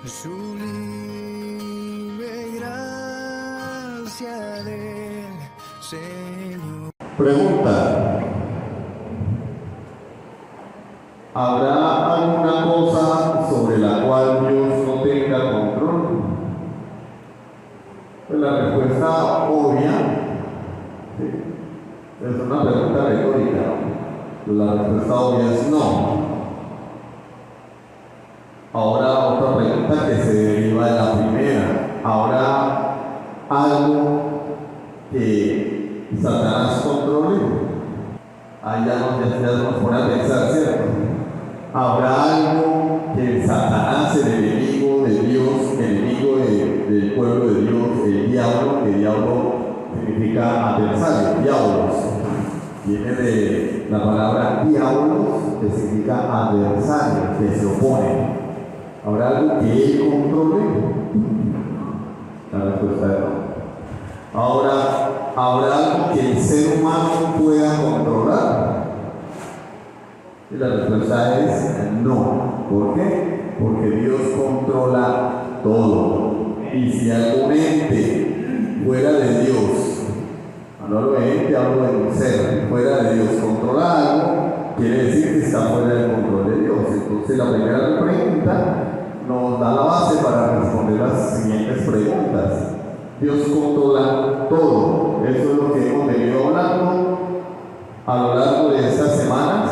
Sublime gracia del Señor. Pregunta: ¿habrá alguna cosa sobre la cual Dios no tenga control? Pues la respuesta obvia, ¿sí?, es una pregunta retórica. La respuesta obvia es no. Ahora otra pregunta que se deriva de la primera: ¿habrá algo que Satanás controle? Ahí ya nos pone a pensar, ¿cierto? ¿Habrá algo que Satanás, el enemigo de Dios, enemigo del pueblo de Dios, el diablo, que diablo significa adversario, diablos, viene de la palabra diablos, que significa adversario, que se opone? ¿Habrá algo que él controle? La respuesta es no. Ahora, ¿habrá algo que el ser humano pueda controlar? Y la respuesta es no. ¿Por qué? Porque Dios controla todo. Y si algún ente fuera de Dios, no hablo de ente, hablo de un ser, fuera de Dios controla algo, quiere decir que está fuera del control de Dios. Entonces la primera pregunta nos da la base para responder las siguientes preguntas. Dios controla todo. Eso es lo que hemos venido hablando a lo largo de estas semanas,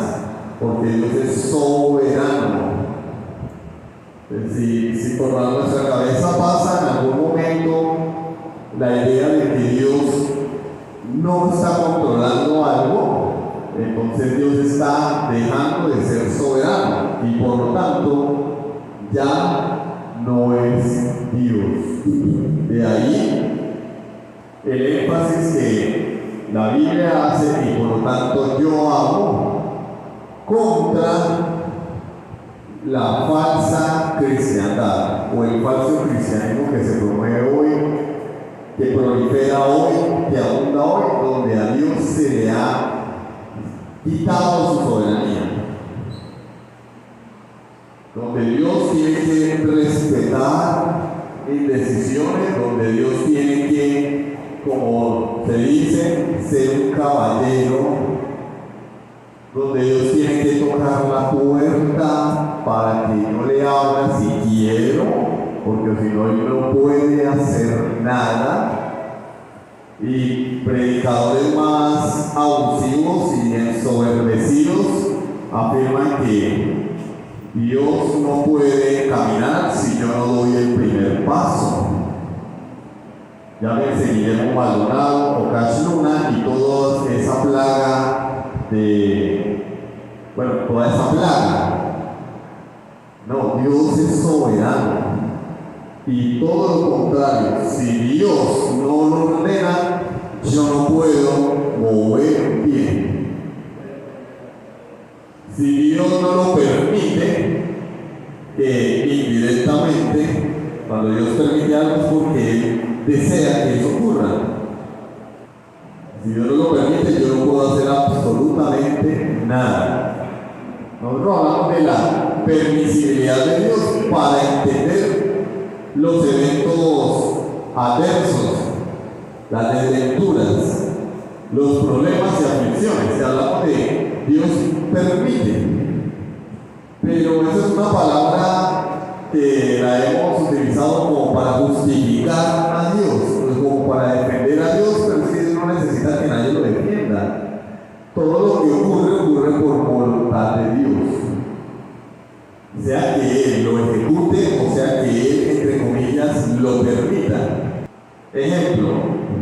porque Dios es soberano. Si por nuestra cabeza pasa en algún momento la idea de que Dios no está controlando algo, entonces Dios está dejando de ser soberano y por lo tanto ya no es Dios. De ahí el énfasis que la Biblia hace y por lo tanto yo hago contra la falsa cristiandad o el falso cristianismo que se promueve hoy, que prolifera hoy, que abunda hoy, donde a Dios se le ha quitado su soberanía, donde Dios tiene que respetar en decisiones, donde Dios tiene que, como se dice, ser un caballero, donde Dios tiene que tocar la puerta para que yo le abra si quiero, porque si no, él no puede hacer nada. Y predicadores más abusivos y ensoberbecidos afirman que Dios no puede caminar si yo no doy el primer paso. Llámense Guillermo Maldonado o Cash Luna y toda esa plaga toda esa plaga. No, Dios es soberano. Y todo lo contrario, si Dios no lo ordena, yo no puedo mover un pie. Si Dios no lo permite, indirectamente, cuando Dios permite algo es porque Él desea que eso ocurra. Si Dios no lo permite, yo no puedo hacer absolutamente nada. Nosotros hablamos de la permisibilidad de Dios para entender los eventos adversos, las desventuras, los problemas y aflicciones. Si hablamos de Dios permite, pero esa es una palabra que la hemos utilizado como para justificar a Dios, pues como para defender a Dios, pero es que Dios no necesita que nadie lo defienda. Todo lo que ocurre por voluntad de Dios, sea que Él lo ejecute o sea que Él, entre comillas, lo permita. Ejemplo,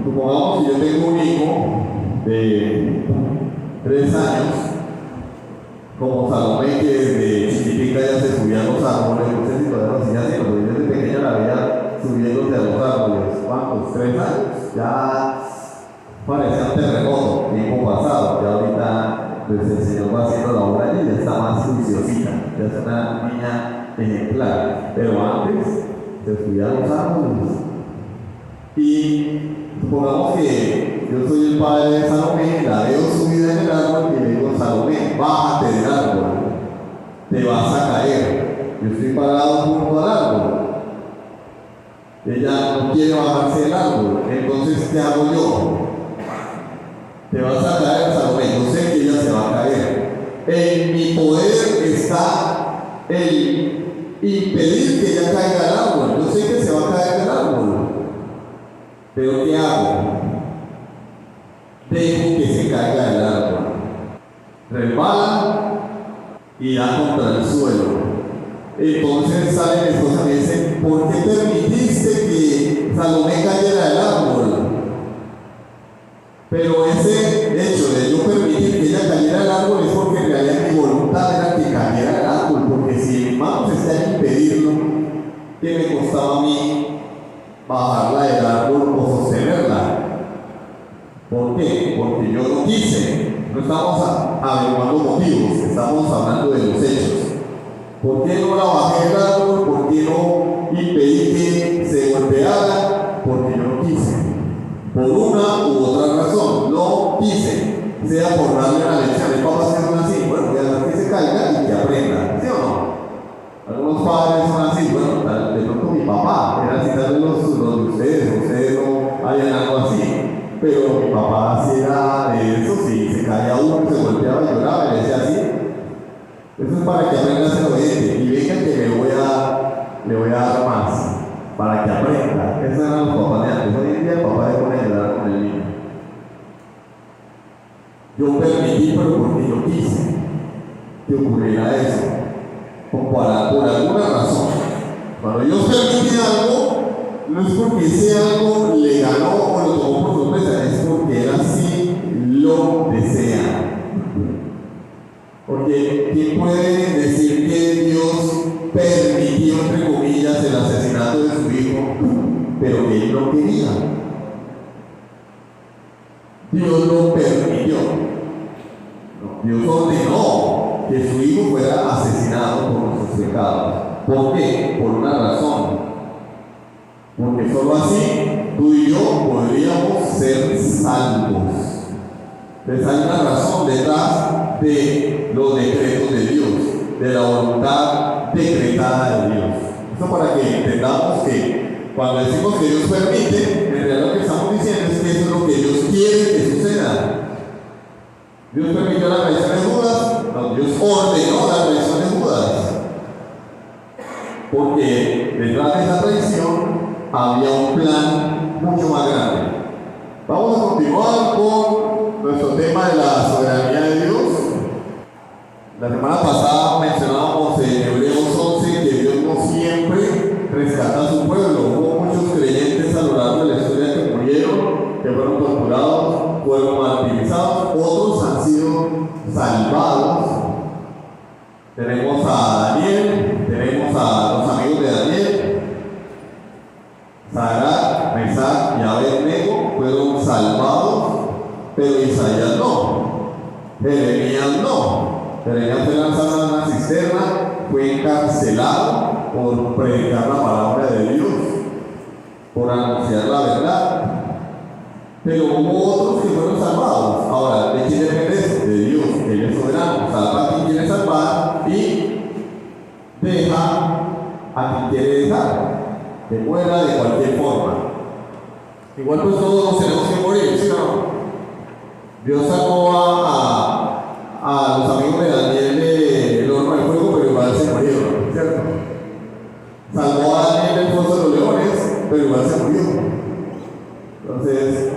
supongamos que yo tengo un hijo de 3 años, como Salomé, que desde chiquitica ya se subía a los árboles. No sé si todavía lo sigue haciendo, pero yo desde pequeña la veía subiéndose a los árboles. ¿Cuántos? 3 años. Ya parecía un terremoto, tiempo pasado. Ya ahorita pues el Señor va haciendo la obra y ya está más juiciosita, ya es una niña ejemplar. Pero antes se subía a los árboles. Y supongamos que yo soy el padre de Salomé, la veo subida en el árbol y le digo: Salomé, bájate del árbol, te vas a caer. Yo estoy parado junto al árbol. ella no quiere bajarse del árbol. Entonces, ¿qué hago yo? Te vas a caer, Salomé, yo sé que ella se va a caer. En mi poder está el impedir que ella caiga del árbol. Yo sé que se va a caer del árbol. Pero ¿qué hago? Dejo que se caiga del árbol. Resbala y da contra el suelo. Entonces sale mi esposa y me dice: ¿por qué permitiste que Salomé cayera del árbol? Pero ese hecho de yo permitir que ella cayera del árbol es porque en realidad mi voluntad era que cayera del árbol, porque si mi mano está en impedirlo, ¿qué me costaba a mí bajarla del árbol o sostenerla? ¿Por qué? Porque yo no quise. No estamos averiguando motivos, estamos hablando de los hechos. ¿Por qué no la bajé del árbol? ¿Por qué no impedí que se golpeara? Porque yo no quise. Por una u otra razón, no quise. Sea por darle una lección. El papá se son así, bueno, voy a dejar que se caiga y que aprenda. ¿Sí o no? Algunos padres son así, bueno, de pronto mi papá era así, tal vez los de ustedes no hayan algo así. Pero mi papá sí era de eso, si se caía uno, se golpeaba y lloraba, y le decía así. Eso es para que aprenda a ser obediente. Y venga que le voy a dar más, para que aprenda. Esos eran los papás de antes. Hoy en día el papá debe poner a llorar con el niño. Yo permití, pero porque yo quise que ocurriera eso. Por alguna razón. Cuando Dios permite algo, no es porque ese algo le ganó o lo tomó por sorpresa, es porque él así lo desea. Porque ¿quién puede decir que Dios permitió, entre comillas, el asesinato de su hijo, pero que él no quería? Dios lo permitió. Dios ordenó que su hijo fuera asesinado por nuestros pecados. ¿Por qué? Por una razón. Porque solo así tú y yo podríamos ser salvos. Entonces hay una razón detrás de los decretos de Dios, de la voluntad decretada de Dios. Eso para que entendamos que cuando decimos que Dios permite, en realidad lo que estamos diciendo es que eso es lo que Dios quiere que suceda. Dios permitió la traición de Judas, no, Dios ordenó la traición de Judas. Porque detrás de esa traición había un plan mucho más grande. Vamos a continuar con nuestro tema de la soberanía de Dios. La semana pasada mencionábamos en Hebreos 11 que Dios no siempre rescata a su pueblo. Hubo muchos creyentes a lo largo de la historia que murieron, que fueron torturados, fueron martirizados, otros han sido salvados. Tenemos a Daniel, tenemos a los amigos de Daniel, Sadrach, Mesach y Abednego fueron salvados, pero Isaías no, Jeremías no. Jeremías fue lanzado en una cisterna, fue encarcelado por predicar la palabra de Dios, por anunciar la verdad. Pero hubo otros que fueron salvados. Ahora, ¿de quién depende eso? De Dios, que Él es soberano. Salva a quien quiere salvar y deja a quien quiere dejar, que muera de cualquier forma. Igual pues todos tenemos que morir, ¿sí o no? Dios sacó a los amigos de Daniel del horno de fuego, pero igual se murieron, ¿cierto? Salvó a Daniel del foso de los leones, pero igual se murió. Entonces,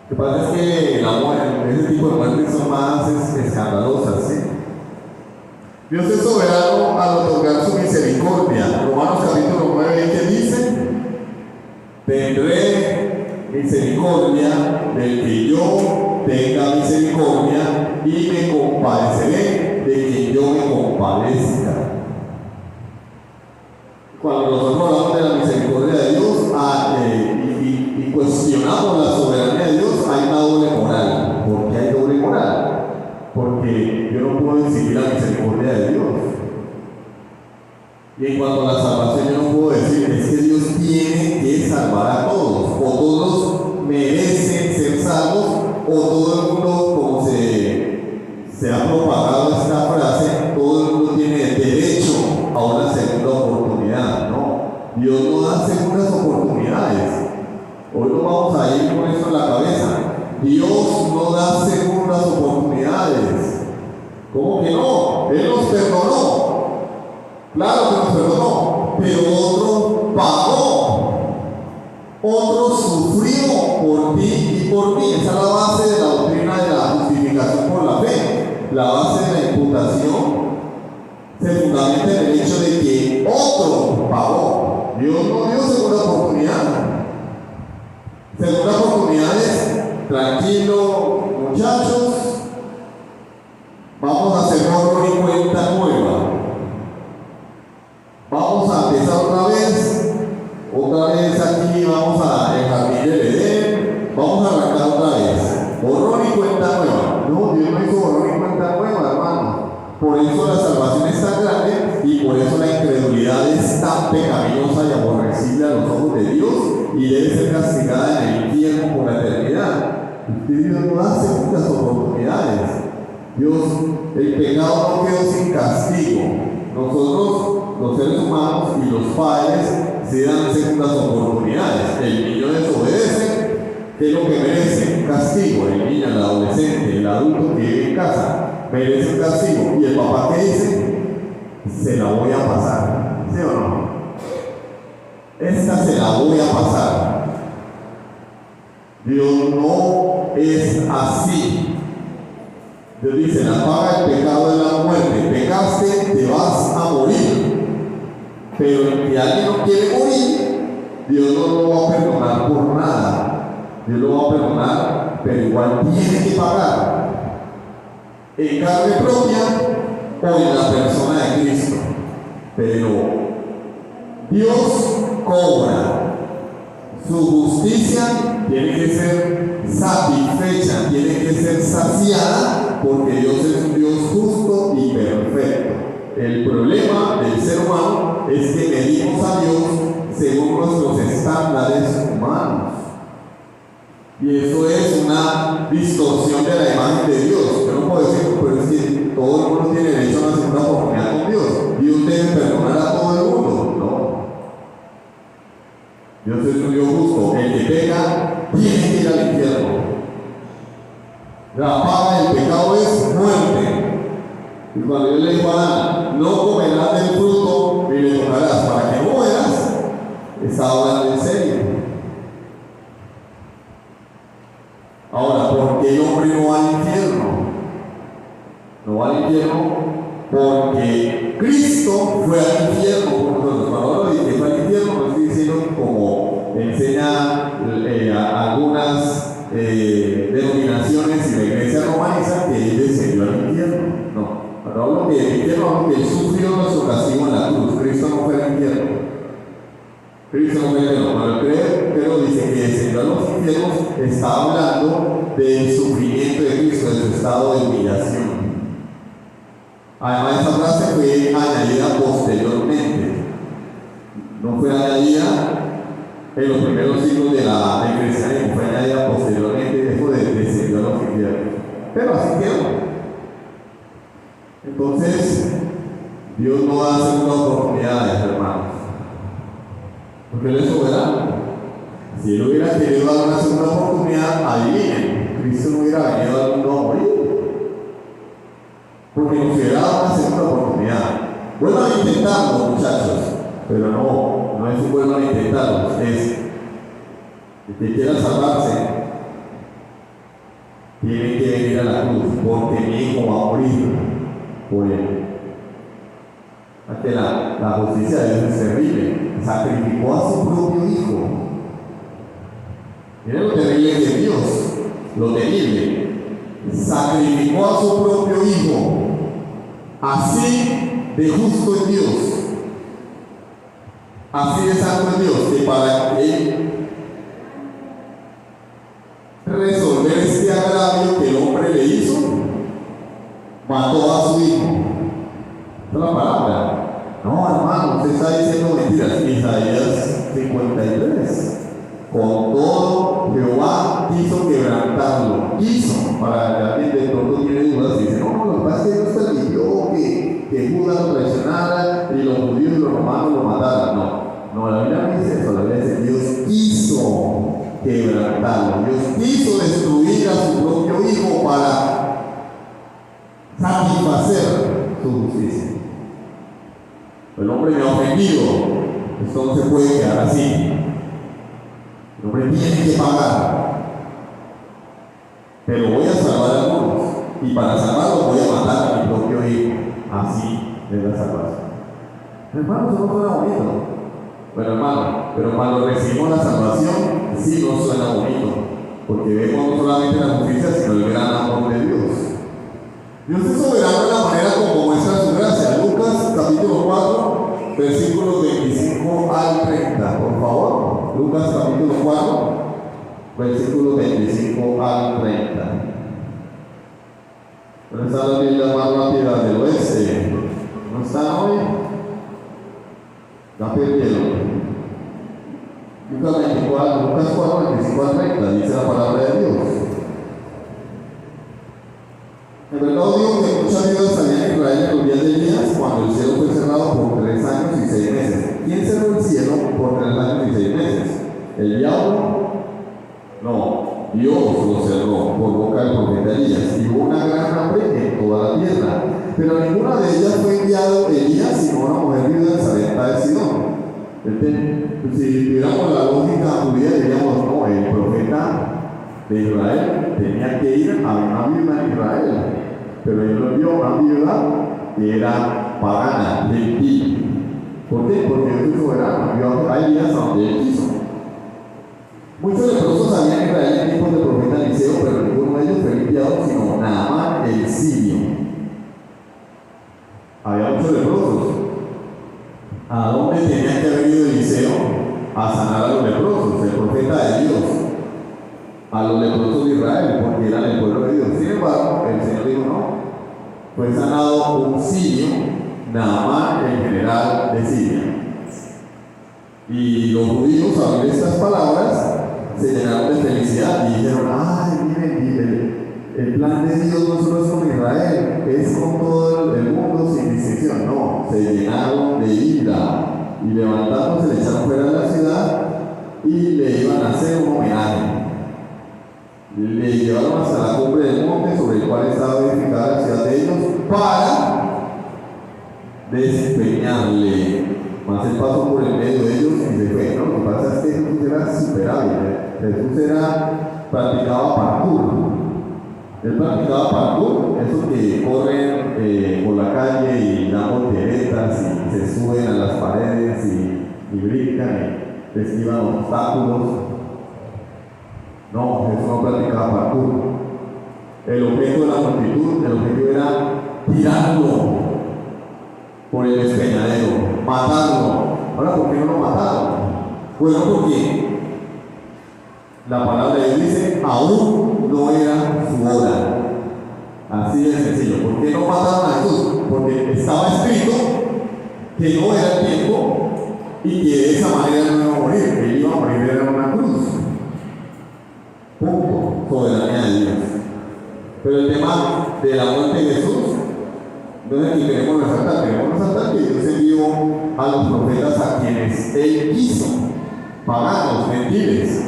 lo que pasa es que la muerte, ese tipo de muertes son más escandalosas, ¿sí? Dios es soberano al otorgar su misericordia. Romanos capítulo 9, ¿qué dice? Tendré misericordia del que yo tenga misericordia y me compadeceré de quien yo me compadezca. Cuando nosotros hablamos de la misericordia de Dios y cuestionamos la soberanía de Dios, hay una doble moral. ¿Por qué hay doble moral? Porque yo no puedo exigir la misericordia de Dios. Y en cuanto a la salvación, yo no puedo decir es que Dios tiene que salvar a todos, o todos merecen ser salvos, o todo el mundo, como se ha propagado esta frase, todo el mundo tiene derecho a una segunda oportunidad. No, Dios no da segundas oportunidades. Hoy no vamos a ir con eso en la cabeza. Dios no da segundas oportunidades. ¿Cómo que no? Él nos perdonó. Claro que nos perdonó, pero otro pagó. Otro sufrió por ti y por mí. Esa es la base de la doctrina de la justificación por la fe. La base de la imputación se fundamenta en el hecho de que otro pagó. Dios no dio segunda oportunidad. Segunda oportunidad es, tranquilo muchachos, vamos a hacer borrón y cuenta nueva. Vamos a empezar otra vez aquí, vamos a el jardín del Edén, vamos a arrancar otra vez. Borrón y cuenta nueva. No, Dios no hizo borrón y cuenta nueva, hermano. Por eso la salvación es tan grande y por eso la incredulidad es tan pecaminosa y aborrecible a los ojos de Dios y debe ser castigada en el infierno por la eternidad. Dios no da segundas oportunidades. Dios, el pecado no quedó sin castigo. Nosotros, los seres humanos y los padres, se dan segundas oportunidades. El niño desobedece, ¿qué es lo que merece? Castigo. El niño, el adolescente, el adulto que vive en casa merece un castigo. ¿Y el papá qué dice? Se la voy a pasar. ¿Sí o no? Esta se la voy a pasar. Dios no es así. Dios dice, la paga del pecado es la muerte. Pecaste, te vas a morir. Pero si alguien no quiere morir, Dios no lo va a perdonar por nada. Dios lo va a perdonar, pero igual tiene que pagar. En carne propia o en la persona de Cristo. Pero Dios cobra. Su justicia tiene que ser satisfecha, tiene que ser saciada, porque Dios es un Dios justo y perfecto. El problema del ser humano es que medimos a Dios según nuestros estándares humanos. Y eso es una distorsión de la imagen de Dios. Yo no puedo decirlo, pero es que todo el mundo tiene derecho a una segunda oportunidad con Dios. Dios debe perdonar a todo el mundo. No. Dios es un Dios justo. El que peca tiene que ir al infierno. La paga del pecado es muerte. Y cuando Dios le dijo a Adán, no comerás del fruto ni le tocarás para que no mueras, está hablando en serio. Ahora, ¿por qué el hombre no va al infierno? No va al infierno porque Cristo fue al infierno por nosotros. Cuando hablo de que fue al infierno, no estoy diciendo como enseña algunas denominaciones y la iglesia romaniza que él descendió al infierno. No. Cuando hablo del infierno, hablo que él sufrió nuestro castigo en la cruz. Cristo no fue al infierno. Cristo no fue al infierno. Cuando pero dice que descendió a los infiernos, está hablando del sufrimiento de Cristo, de su estado de humillación. Además, esa frase fue añadida posteriormente. No fue añadida en los primeros siglos del cristianismo, fue añadida posteriormente, después de descendió a los infiernos. Pero así quedó. Entonces, Dios no da segundas oportunidades, hermanos. Porque Él es soberano. Si Él hubiera querido dar una segunda oportunidad, adivinen, Cristo no hubiera venido al mundo a morir. Porque nos hubiera dado una segunda oportunidad. Vuelvan a intentarlo, muchachos. Pero no es un vuelvan a intentarlo. Es el que quiera salvarse, tiene que venir a la cruz, porque mi hijo va a morir por él. Porque la justicia de Dios es terrible. Sacrificó a su propio hijo. Miren lo terrible que es Dios, lo terrible. Sacrificó a su propio hijo. Así de justo es Dios. Así de santo es Dios, que para él resolver este agravio que el hombre le hizo, mató a su hijo. Esta es la palabra. No, hermano, usted está diciendo mentiras. Isaías 53. Con todo, Jehová quiso quebrantarlo. Quiso, para alguien de pronto tiene dudas y dice, no, lo que pasa es que Dios permitió que Judas lo traicionara y los judíos y los romanos lo mataran. No. No, la Biblia no dice eso, la Biblia dice Dios quiso quebrantarlo, Dios quiso destruir a su propio hijo para satisfacer su justicia. El hombre me ha ofendido, esto no se puede quedar así. El hombre tiene que pagar, pero voy a salvar a algunos, y para salvarlos voy a matar a mi propio hijo. Así es la salvación. Hermano, eso no suena bonito. Bueno, hermano, pero cuando recibimos la salvación, sí nos suena bonito, porque vemos no solamente la justicia, sino el gran amor de Dios. Dios es soberano en la manera como muestra su gracia. Lucas capítulo 4, versículos 25 al 30, por favor. Lucas capítulo 4, versículos 25 al 30. ¿Dónde están las Biblias más rápidas del oeste? ¿No están hoy? La perdieron. Lucas 4, 25 al 30, dice la palabra de Dios. En verdad digo que muchas viudas salían en Israel en los días de Elías, cuando el cielo fue cerrado por 3 años y 6 meses. ¿Quién cerró el cielo por 3 años y 6 meses? ¿El diablo? No, Dios lo cerró por boca del profeta Elías. Y hubo una gran hambre en toda la tierra. Pero a ninguna de ellas fue enviado Elías, sino una mujer viuda en Sarepta de Sidón. Si tuviéramos la lógica judía, diríamos, no, el profeta de Israel tenía que ir a una viuda en Israel, pero él lo envió a una viuda que era pagana, gentil. ¿Por qué? Porque Dios es soberano, envió a Elías a donde él quiso. Muchos leprosos habían en Israel en tiempos del profeta Eliseo, pero ninguno de ellos fue limpiado, sino Naamán el sirio. Había muchos leprosos. ¿A dónde tenía que haber ido Eliseo? A sanar a los leprosos, el profeta de Dios, a los leprosos de Israel, porque eran el pueblo de Dios. Sin embargo, el Señor dijo no, fue sanado un sirio, Naamán, el general de Siria. Y los judíos, al oír estas palabras, se llenaron de felicidad y dijeron, ay, miren, el plan de Dios no solo es con Israel, es con todo el mundo sin distinción. No, se llenaron de ira y levantándose le echaron fuera de la ciudad y le iban a hacer un homenaje. Le llevaron hasta la cumbre del monte sobre el cual estaba edificada la ciudad de ellos para desempeñarle. Más el paso por el medio de ellos y se fue. No, lo que pasa es que Jesús era super hábil. Jesús practicaba parkour. Él practicaba parkour, esos que corren por la calle y dan volteretas y se suben a las paredes y brincan y esquivan obstáculos. No, Jesús no practicaba parkour. El objeto de la multitud, el objetivo era tirarlo por el despeñadero, matarlo. Ahora, ¿por qué no lo mataron? Bueno, porque la palabra de Dios dice, aún no era su hora. Así de sencillo. ¿Por qué no mataron a Jesús? Porque estaba escrito que no era el tiempo y que de esa manera no iba a morir. Él iba a morir en una cruz. Punto. Soberanía de Dios. Pero el tema de la muerte de Jesús no es que queremos resaltar que Dios envió a los profetas a quienes Él quiso, paganos, gentiles.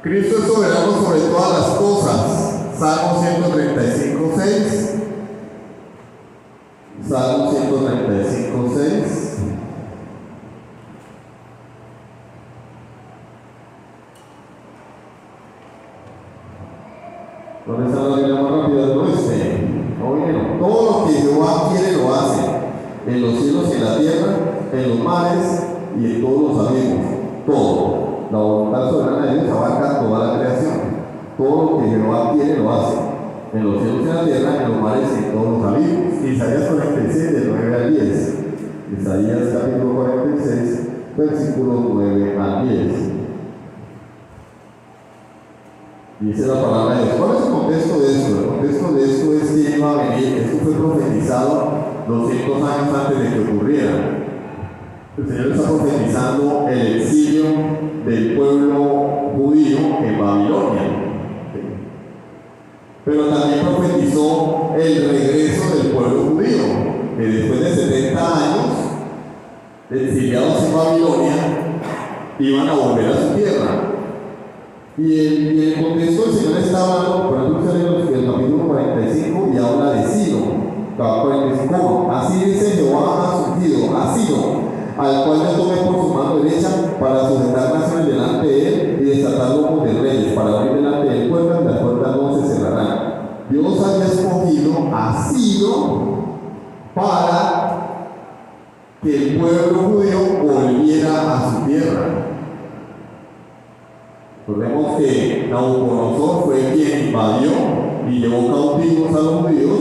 Cristo es soberano sobre todas las cosas. Salmo 135:6. Salmo 135:6. ¿Dónde está la Biblia más rápida del oeste? Oye, todo lo que Jehová quiere lo hace, en los cielos y en la tierra, en los mares y en todos los abismos. Todo. La voluntad soberana de Dios abarca toda la creación. Todo lo que Jehová quiere lo hace, en los cielos y en la tierra, en los mares y en todos los abismos. Isaías 46, del 9 al 10. Isaías capítulo 46, versículos 9 al 10. Dice la palabra de Dios. ¿Cuál es el contexto de esto? El contexto de esto es que iba a venir, esto fue profetizado 200 años antes de que ocurriera. El Señor está profetizando el exilio del pueblo judío en Babilonia. Pero también profetizó el regreso del pueblo judío, que después de 70 años exiliados en Babilonia, iban a volver a su tierra. Y en el contexto el Señor está hablando, por ejemplo, en el capítulo 45 y habla de Silo. 45, así dice Jehová ha surgido, a Silo, al cual yo tomé por su mano derecha para sujetar naciones delante de él y desatar lomos de reyes, para abrir delante de él puertas y las puertas no se cerrarán. Dios había escogido a Silo para que el pueblo judío volviera a su tierra. Recordemos que Nabucodonosor fue quien invadió y llevó cautivos a los judíos.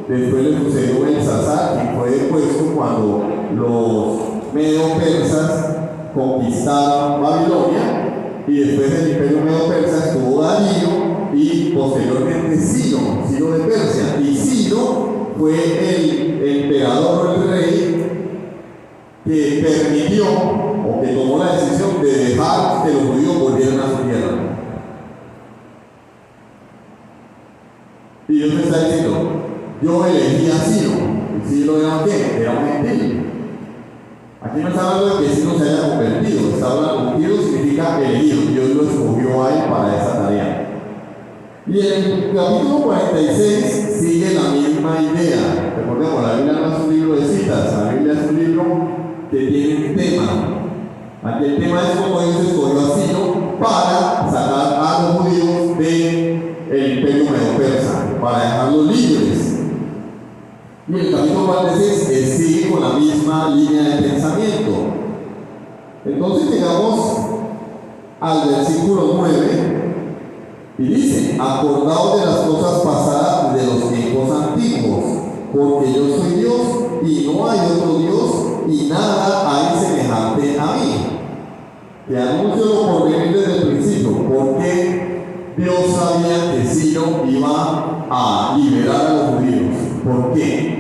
Después le sucedió Belsasar, quien fue depuesto cuando los medo-persas conquistaron Babilonia, y después del imperio medo-persa estuvo Darío y posteriormente Ciro de Persia. Y Ciro fue el emperador o el rey que permitió o que tomó la decisión de dejar que los judíos volvieran a su tierra. Y Dios está diciendo: yo elegí a Ciro. ¿Y Ciro era qué? Era un gentil. Aquí no está hablando de que Ciro se haya convertido, está hablando de Ciro significa elegido. Dios lo escogió a él para esa tarea. Y en el capítulo 46 sigue la misma idea. Recordemos, la Biblia no es un libro de citas, la Biblia es un libro que tiene un tema. Aquí el tema es cómo Dios escogió a Ciro para sacar a los judíos del imperio medo-persa, para dejarlos libres. Y el capítulo 46 sigue con la misma línea de pensamiento. Entonces llegamos al versículo 9 y dice: acordaos de las cosas pasadas de los tiempos antiguos, porque yo soy Dios y no hay otro Dios y nada hay semejante a mí. Que anuncio lo porvenir desde el principio, porque Dios sabía que Ciro iba a liberar a los judíos. ¿Por qué?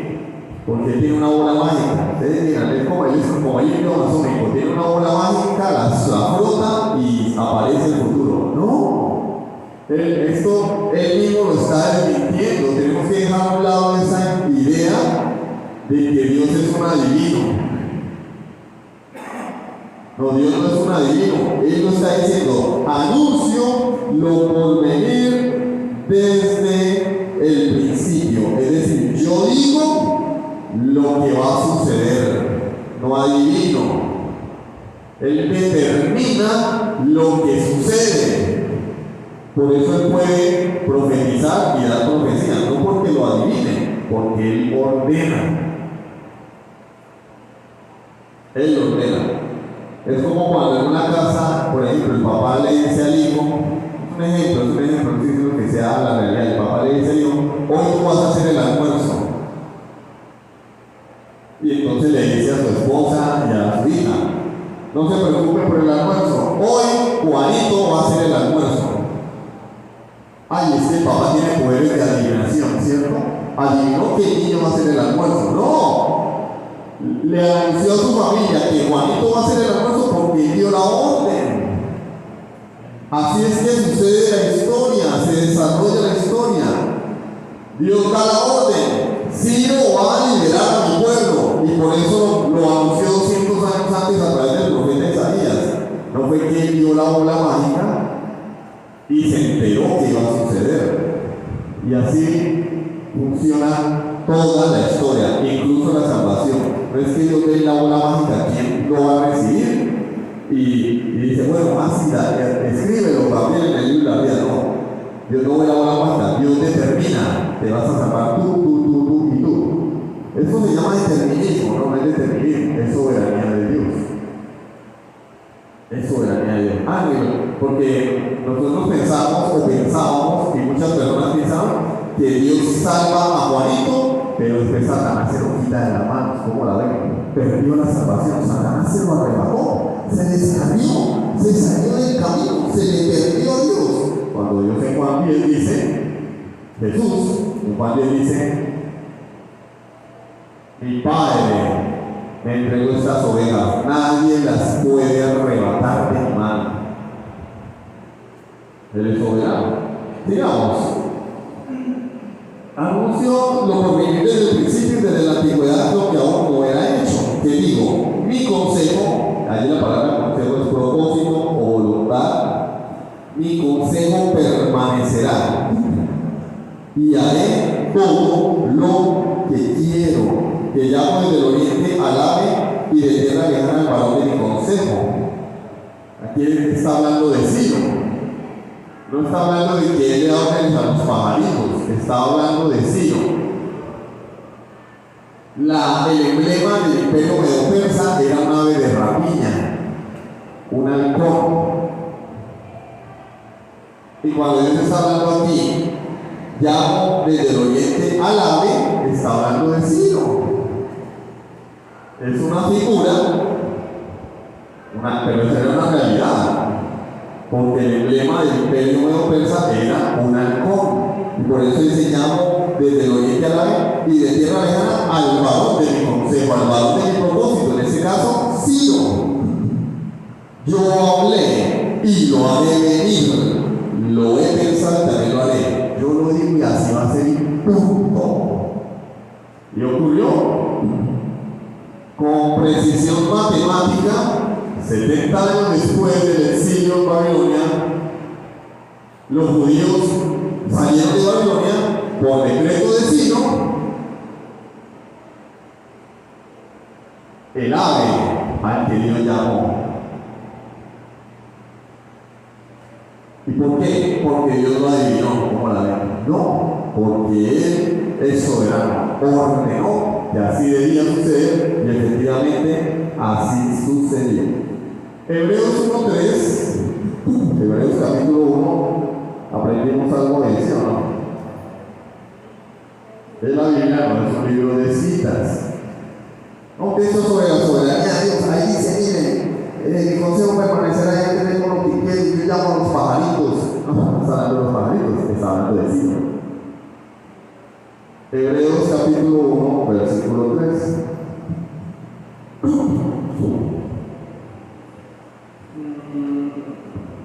Porque tiene una bola mágica. Ustedes dirán, es como el libro masónico, tiene una bola mágica, la frota y aparece el futuro. No, él mismo lo está desmintiendo. Tenemos que dejar a un lado esa idea de que Dios es un adivino. No, Dios no es un adivino. Él lo está diciendo: anuncio lo porvenir desde el principio. Es decir, yo digo lo que va a suceder, no adivino. Él determina lo que sucede. Por eso él puede profetizar y dar profecía, no porque lo adivine, porque él ordena. Él ordena. Es como cuando en una casa, por ejemplo, el papá le dice al hijo, un ejemplo, no estoy diciendo que sea la realidad, el papá le dice al hijo: hoy tú vas a hacer el almuerzo. Y entonces le dice a su esposa y a su hija: no se preocupe por el almuerzo, hoy Juanito va a hacer el almuerzo. Ay, es que el papá tiene poderes de adivinación, ¿cierto? Adivinó que el niño va a hacer el almuerzo. No, le anunció a su familia que Juanito va a hacer el almuerzo porque dio la orden. Así es que sucede la historia, se desarrolla la historia. Dios da la orden: Ciro va a liberar a mi pueblo, y por eso lo anunció 200 años antes a través del profeta Isaías. No fue que él dio la bola mágica y se enteró que iba a suceder. Y así funciona toda la historia, incluso la salvación. No es que Dios dé la bola mágica, ¿quién lo va a recibir? Y dice: bueno, así escríbelo también en el libro de la vida. No, Dios no ve la bola mágica, Dios determina: te vas a salvar tú y tú. Eso se llama determinismo, no es determinismo, es soberanía de Dios. Es soberanía de Dios. Porque nosotros pensábamos, y muchas personas pensaban, que Dios salva a Juanito, pero después Satanás se lo quita de las manos. ¿Cómo la ven? Perdió la salvación, Satanás se lo arrebató, se descarrió, se salió del camino, se le perdió a Dios. Cuando Dios en Juan 10 dice, Jesús en Juan 10 dice: mi Padre me entregó estas ovejas, nadie las puede arrebatar de mi mano. Él es soberano. Digamos, anunció lo proveniente desde el principio y desde la antigüedad, lo que aún no era hecho. Que digo: mi consejo, allí la palabra consejo es propósito o voluntad, mi consejo permanecerá y haré todo lo que quiero, que llamo desde el oriente al ave y de tierra lejana al varón de mi consejo. Aquí él está hablando de Ciro, no está hablando de que él le da órdenes a los pajaritos, está hablando de Ciro. El emblema del imperio medo-persa era un ave de rapiña, un halcón. Y cuando Dios está hablando aquí, llamo desde el oriente al ave, está hablando de Ciro. Es una figura, pero esa era una realidad, porque el emblema del imperio medo-persa era un halcón. Y por eso dice llamo desde el oriente al ave y de tierra lejana al varón de mi consejo, al varón de mi propósito, en este caso, Ciro. Yo hablé y lo haré venir, lo he pensado y también lo haré. Yo lo digo y así va a ser, punto. Y ocurrió. Con precisión matemática, 70 años después del exilio en Babilonia, los judíos salieron de Babilonia por decreto de Ciro. El ave al que Dios llamó. ¿Y por qué? Porque Dios lo adivinó, como la ven. No, porque Él es soberano, ordenó que así debía suceder y efectivamente así sucedió. Hebreos 1:3, Hebreos capítulo 1, aprendimos algo de eso, ¿no? Es la Biblia, no es un libro de citas. Aunque eso sobre la soberanía de Dios, ahí dice, miren, mi consejo permanecerá y tener con lo que quiero, y yo llamo a los pajaritos. No está hablando de los pajaritos, está hablando de Ciro. Hebreos capítulo 1, versículo 3.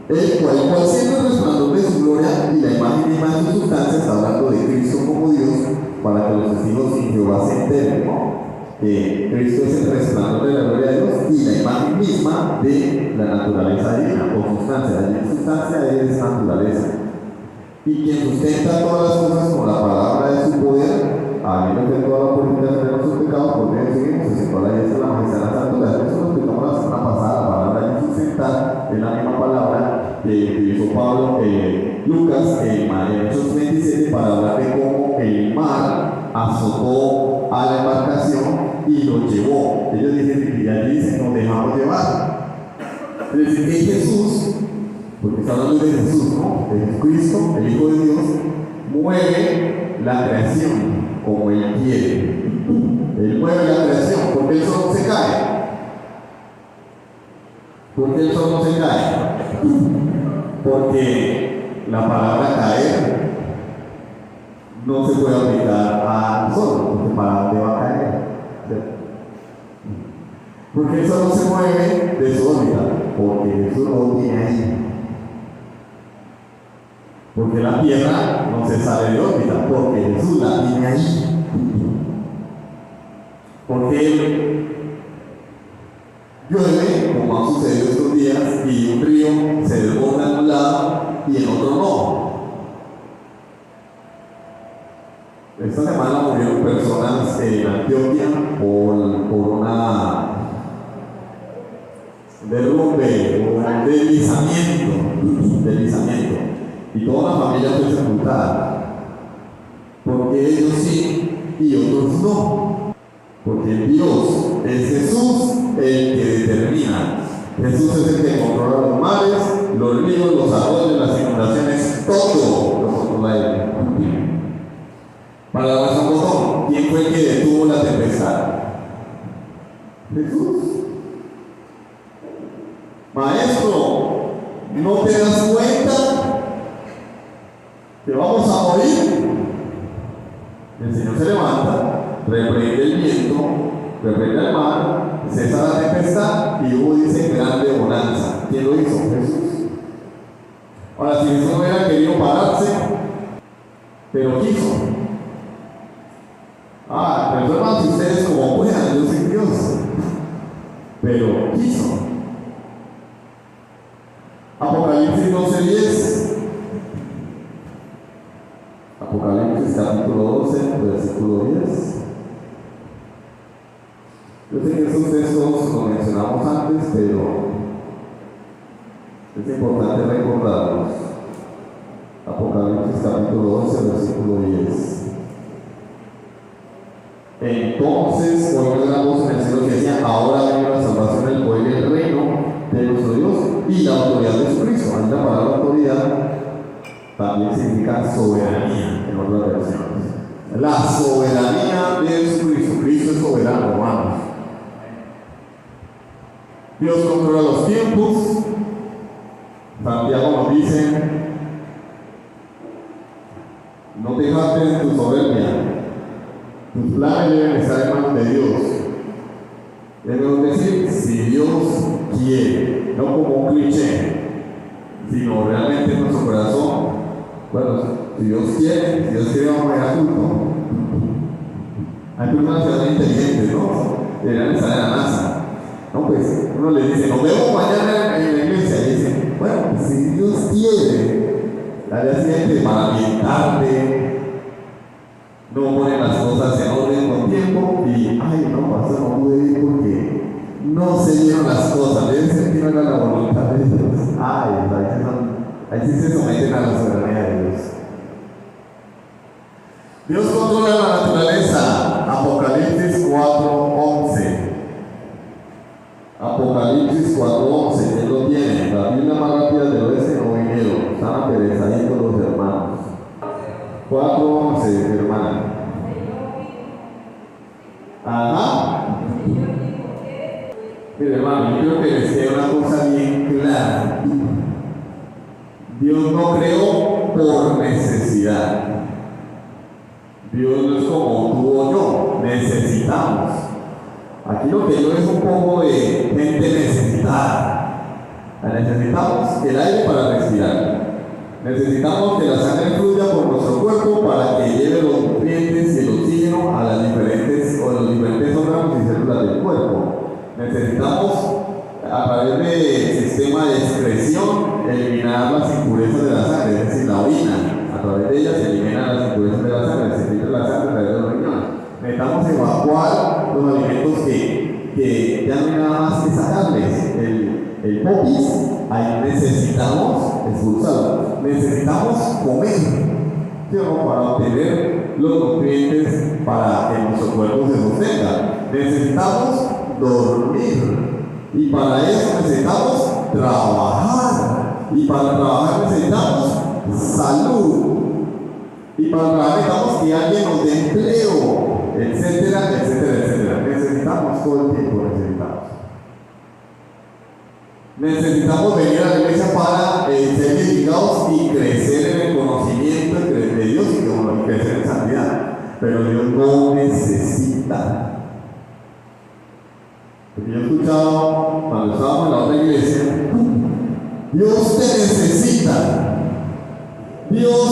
El cual siendo el resplandor de su gloria y la imagen misma de su sustancia, está hablando de Cristo como Dios, para que los testigos en Jehová se enteren, ¿no? Cristo es el resplandor de la gloria de Dios y la imagen misma de la naturaleza divina, o sustancia. La sustancia es naturaleza. Y quien sustenta todas las cosas con la palabra de su poder, habiendo que toda la purificación de nuestros pecados, por medio seguimos, se sentó a la diestra de la majestad de la santidad. Eso lo explicamos la semana pasada. La palabra de sustentar es la misma palabra que utilizó Pablo, Lucas, en Hechos 27, para hablar de cómo el mar azotó a la embarcación y lo llevó. Ellos dicen, y allí dicen, nos dejamos llevar. Es decir, que Jesús, porque está hablando de Jesús, ¿no? De Jesucristo, el Hijo de Dios, mueve la creación como Él quiere. Él mueve la creación, porque el sol no se cae. Porque el sol no se cae. Porque la palabra caer no se puede aplicar al sol, porque para dónde va a caer. Porque el sol no se mueve de su órbita, porque Jesús lo tiene ahí. Porque la tierra no se sale de órbita, porque Jesús la tiene ahí. Porque Él llueve, como ha sucedido estos días, y un río se desborda en un lado y en otro no. Esta semana murieron personas en Antioquia por una derrumbe o un deslizamiento, y toda la familia fue sepultada, porque ellos sí y otros no, porque Dios es Jesús el que determina. Jesús es el que controla los mares, los ríos, los arroyos, las inundaciones, todo lo controla Él. Para la razón botón, ¿quién fue el que detuvo la tempestad? Jesús. Maestro, ¿no te das cuenta que vamos a morir? El Señor se levanta, reprende el viento, reprende el mar, cesa la tempestad y hubo, dice, grande bonanza. ¿Quién lo hizo? Jesús. Ahora, si Jesús no hubiera querido pararse, pero quiso. Pero hermanos, si ustedes como puedan, yo soy Dios. pero quiso. Apocalipsis 12:10. Apocalipsis capítulo 12, versículo 10. Yo sé que esos textos los mencionamos antes, pero es importante recordarlos. Apocalipsis capítulo 12, versículo 10. Entonces oyó una voz en el cielo que decía: ahora viene la salvación, el poder y el reino de nuestro Dios y la autoridad de Jesucristo. Ahí la palabra autoridad también significa soberanía en otras versiones. La soberanía de Jesucristo. Cristo es soberano, hermanos. Dios controla los tiempos. Santiago nos dice: no te jactes en tu soberbia. Tus planes deben estar en manos de Dios. Debemos decir, si Dios quiere, no como un cliché, sino realmente en nuestro corazón. Bueno, si Dios quiere vamos a ir a culto. Hay personas que son inteligentes, ¿no? Deberían estar en la NASA. No, pues uno le dice: nos vemos mañana en la iglesia. Y dice: bueno, si Dios quiere, la día siguiente para ambientarte. No ponen las cosas en orden con tiempo y, ay, no, pastor, no pude ir porque no se dieron las cosas. Debe ser que no era la voluntad de Dios. Ay, ahí sí se someten a la soberanía de Dios. Dios controla la naturaleza. Apocalipsis 4:11. Apocalipsis 4:11. Él lo tiene. La Biblia más rápida del oeste no vinieron. Están aperezaditos los hermanos. 4:11, hermana. Ajá. Mire, hermano, yo creo que les queda una cosa bien clara. Dios no creó por necesidad. Dios no es como tú o yo, necesitamos. Aquí lo que yo es un poco de gente necesitada. Necesitamos el aire para respirar. Necesitamos que la sangre fluya por nuestro cuerpo para que lleve los nutrientes y el oxígeno a los diferentes órganos y células del cuerpo. Necesitamos, a través del sistema de excreción, eliminar las impurezas de la sangre, es decir, la orina. A través de ella se eliminan las impurezas de la sangre, se filtra la sangre a través de los riñones. Necesitamos evacuar los alimentos que ya no hay nada más que sacarles. El popis, ahí necesitamos expulsarlo. Necesitamos comer, ¿sí o no? Para obtener los nutrientes para que nuestro cuerpo se sostenga. Necesitamos dormir y para eso necesitamos trabajar, y para trabajar necesitamos salud, y para trabajar necesitamos que alguien nos dé empleo, etcétera, etcétera, etcétera. Necesitamos todo el tiempo, necesitamos venir a la iglesia para ser edificados y crecer en el conocimiento de Dios y crecer en santidad. Pero Dios no necesita. Porque yo he escuchado cuando estábamos en la otra iglesia: Dios te necesita. Dios,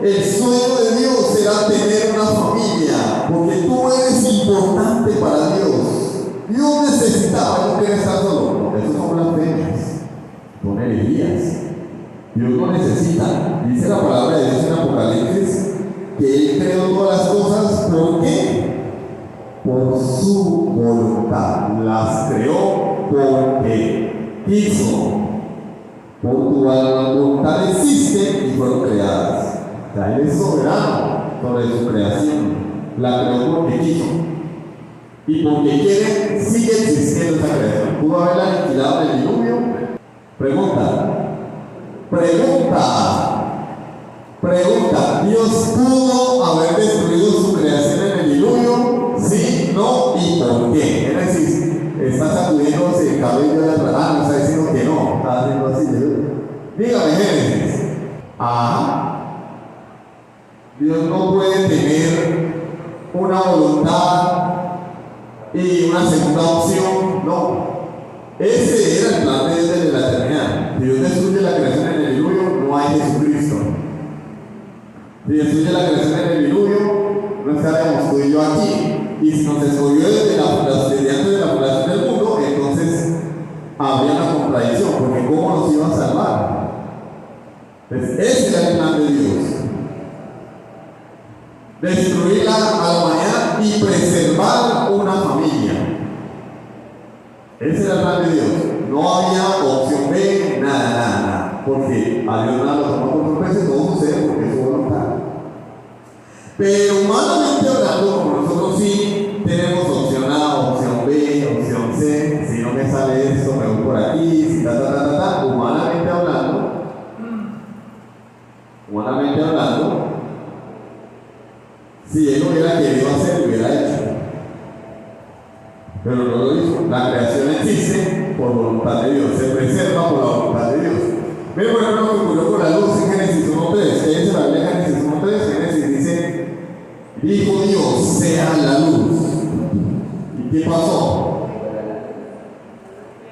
el sueño de Dios será tener una familia, porque tú eres importante para Dios. Dios necesitaba, no quiere estar solo. Eso son blasfemias, son herejías. Dios no necesita. Dice la palabra de Dios en Apocalipsis que Él creó todas las cosas. ¿Por qué? Por su voluntad. Las creó porque quiso. Por tu voluntad existen y fueron creadas. O sea, Él es soberano sobre su creación. La creó porque quiso. Y porque quiere, sigue existiendo esa creación. ¿Pudo haberla aniquilado en el diluvio? Pregunta. ¿Dios pudo haber destruido su creación en el diluvio? Sí, no, ¿y por qué? Es decir, está sacudiéndose el cabello de atrás. Ah, no está diciendo que no. Está haciendo así. Dígame, Génesis. Dios no puede tener una voluntad y una segunda opción, no. Ese era el plan de Dios desde la eternidad. Si Dios destruye la creación en el diluvio, no hay Jesucristo. Si destruye la creación en el diluvio, no estaríamos tú y yo aquí. Y si nos escogió desde antes de la fundación del mundo, entonces Entonces, ese era el plan de Dios. Destruir a la humanidad y preservar una familia. Ese era el plan de Dios. No había opción B, nada. Porque a Dios nada lo tomó por sorpresa, todo sucede porque es su voluntad. Pero humanamente hablando, como nosotros sí tenemos opción A, opción B, opción C, si no me sale esto, me voy por aquí, si humanamente hablando, si él hubiera querido hacer, lo hubiera hecho. Pero no lo hizo. La creación existe por voluntad de Dios, se preserva por la voluntad de Dios. Miren por ejemplo lo que ocurrió con la luz en Génesis 1.3. ¿Qué dice la Biblia en Génesis 1.3? Génesis dice: dijo Dios, sea la luz. ¿Y qué pasó?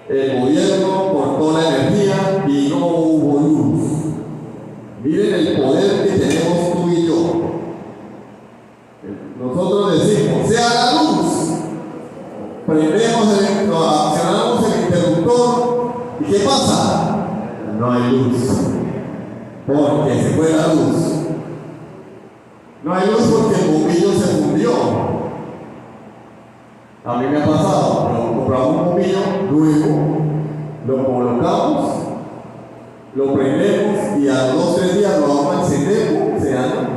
El gobierno cortó la energía y no hubo luz. Miren el poder que tenemos tú y yo. Nosotros decimos, sea la luz. Prendemos accionamos el interruptor. ¿Y qué pasa? No hay luz. Porque se fue la luz. No hay luz porque el bombillo se fundió. A mí me ha pasado, pero compramos un bombillo, luego lo colocamos, lo prendemos y a los 2-3 días lo vamos a encender, se daña.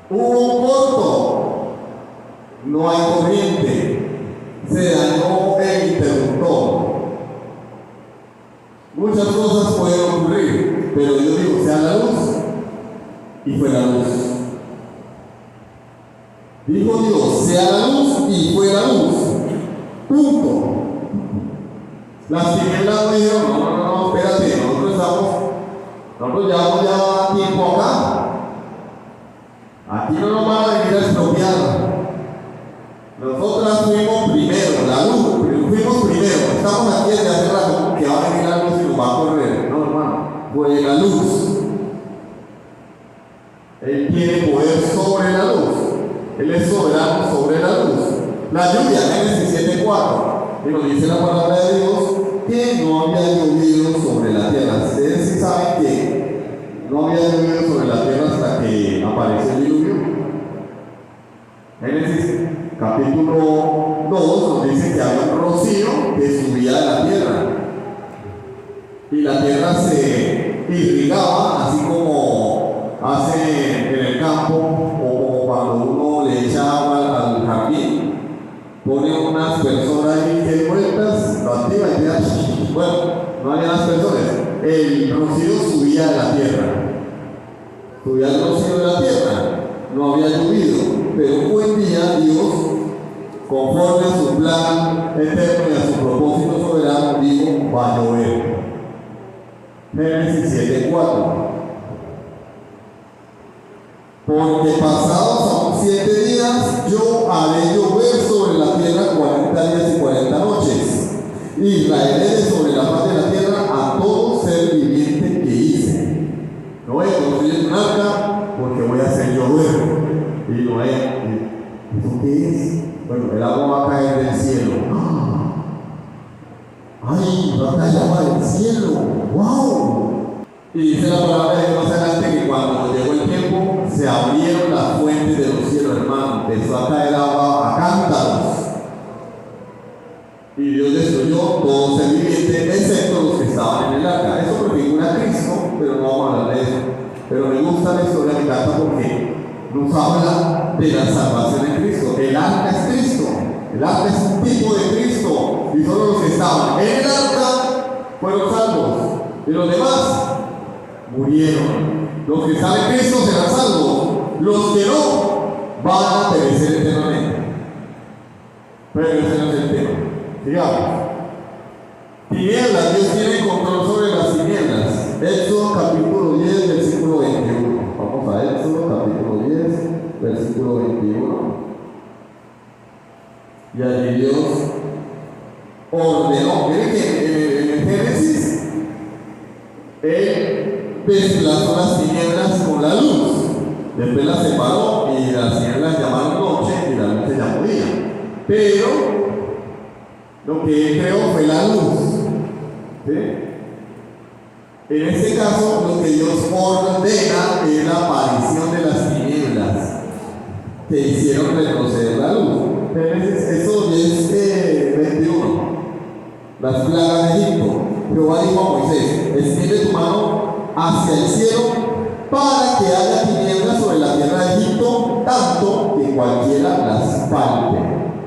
Hubo un corto, no hay corriente, se dañó el interruptor. Muchas cosas pueden ocurrir, pero yo digo, sea la luz. Y fue la luz. Dijo Dios, sea la luz, y fue la luz. Punto. Las tinieblas no dijeron, no, espérate, nosotros llevamos ya tiempo acá. Aquí no nos van a venir a expropiar. Nosotras fuimos primero, la luz, fuimos primero. Estamos aquí desde hace rato, que va a venir la luz y nos va a correr. No, hermano, fue la luz. Él tiene poder sobre la luz. Él es soberano sobre la luz. La lluvia, Génesis 7:4, que nos dice la palabra de Dios que no había llovido sobre la tierra. Ustedes sí saben que no había llovido sobre la tierra hasta que apareció el diluvio. Génesis capítulo 2 nos dice que había un rocío que subía de la tierra. Y la tierra se irrigaba, así como hace en el campo o cuando uno le echa agua al jardín, pone unas personas ahí que vueltas, lo activa y queda. Bueno, no había las personas, el rocío subía de la tierra, subía el rocío de la tierra, no había llovido, pero un buen día Dios, conforme a su plan eterno y a su propósito soberano, dijo, va a llover. Génesis 7:4. Porque pasados aún 7 días, yo haré llover sobre la tierra 40 días y 40 noches, y traeré sobre la faz de la tierra a todo ser viviente que hice. Noé construye un arca porque voy a hacer llover. Y Noé, ¿eso qué es? Bueno, el agua va a caer del cielo. ¡Ay! Va a caer agua del cielo. ¡Wow! Y dice la palabra de Dios más adelante que cuando llegó el tiempo se abrieron las fuentes de los cielos, hermano. Empezó a caer agua a cántaros. Y Dios destruyó todo ser viviente, excepto los que estaban en el arca. Eso prefigura a Cristo, pero no vamos a hablar de eso. Pero me gusta la historia de Cata porque nos habla de la salvación en Cristo. El arca es Cristo. El arca es un tipo de Cristo. Y solo los que estaban en el arca fueron salvos. Y los demás murieron. Los que están en Cristo serán salvos. Los que no van a perecer eternamente. Pero ese no es el tema. Sigamos. Tinieblas, Dios tiene control sobre las tinieblas. Éxodo capítulo 10, versículo 21. Vamos a Éxodo capítulo 10, versículo 21. Y allí Dios ordenó. Miren que en Génesis Él desplazó las tinieblas con la luz. Después las separó y las tinieblas llamaron noche y la noche llamó día. Pero lo que Él creó fue la luz. ¿Sí? En este caso, lo que Dios ordena es la aparición de las tinieblas que hicieron retroceder la luz. Entonces, eso es 21. Las plagas de Egipto. Jehová dijo a Moisés: extiende tu mano hacia el cielo para que haya tinieblas sobre la tierra de Egipto, tanto que cualquiera las palpe.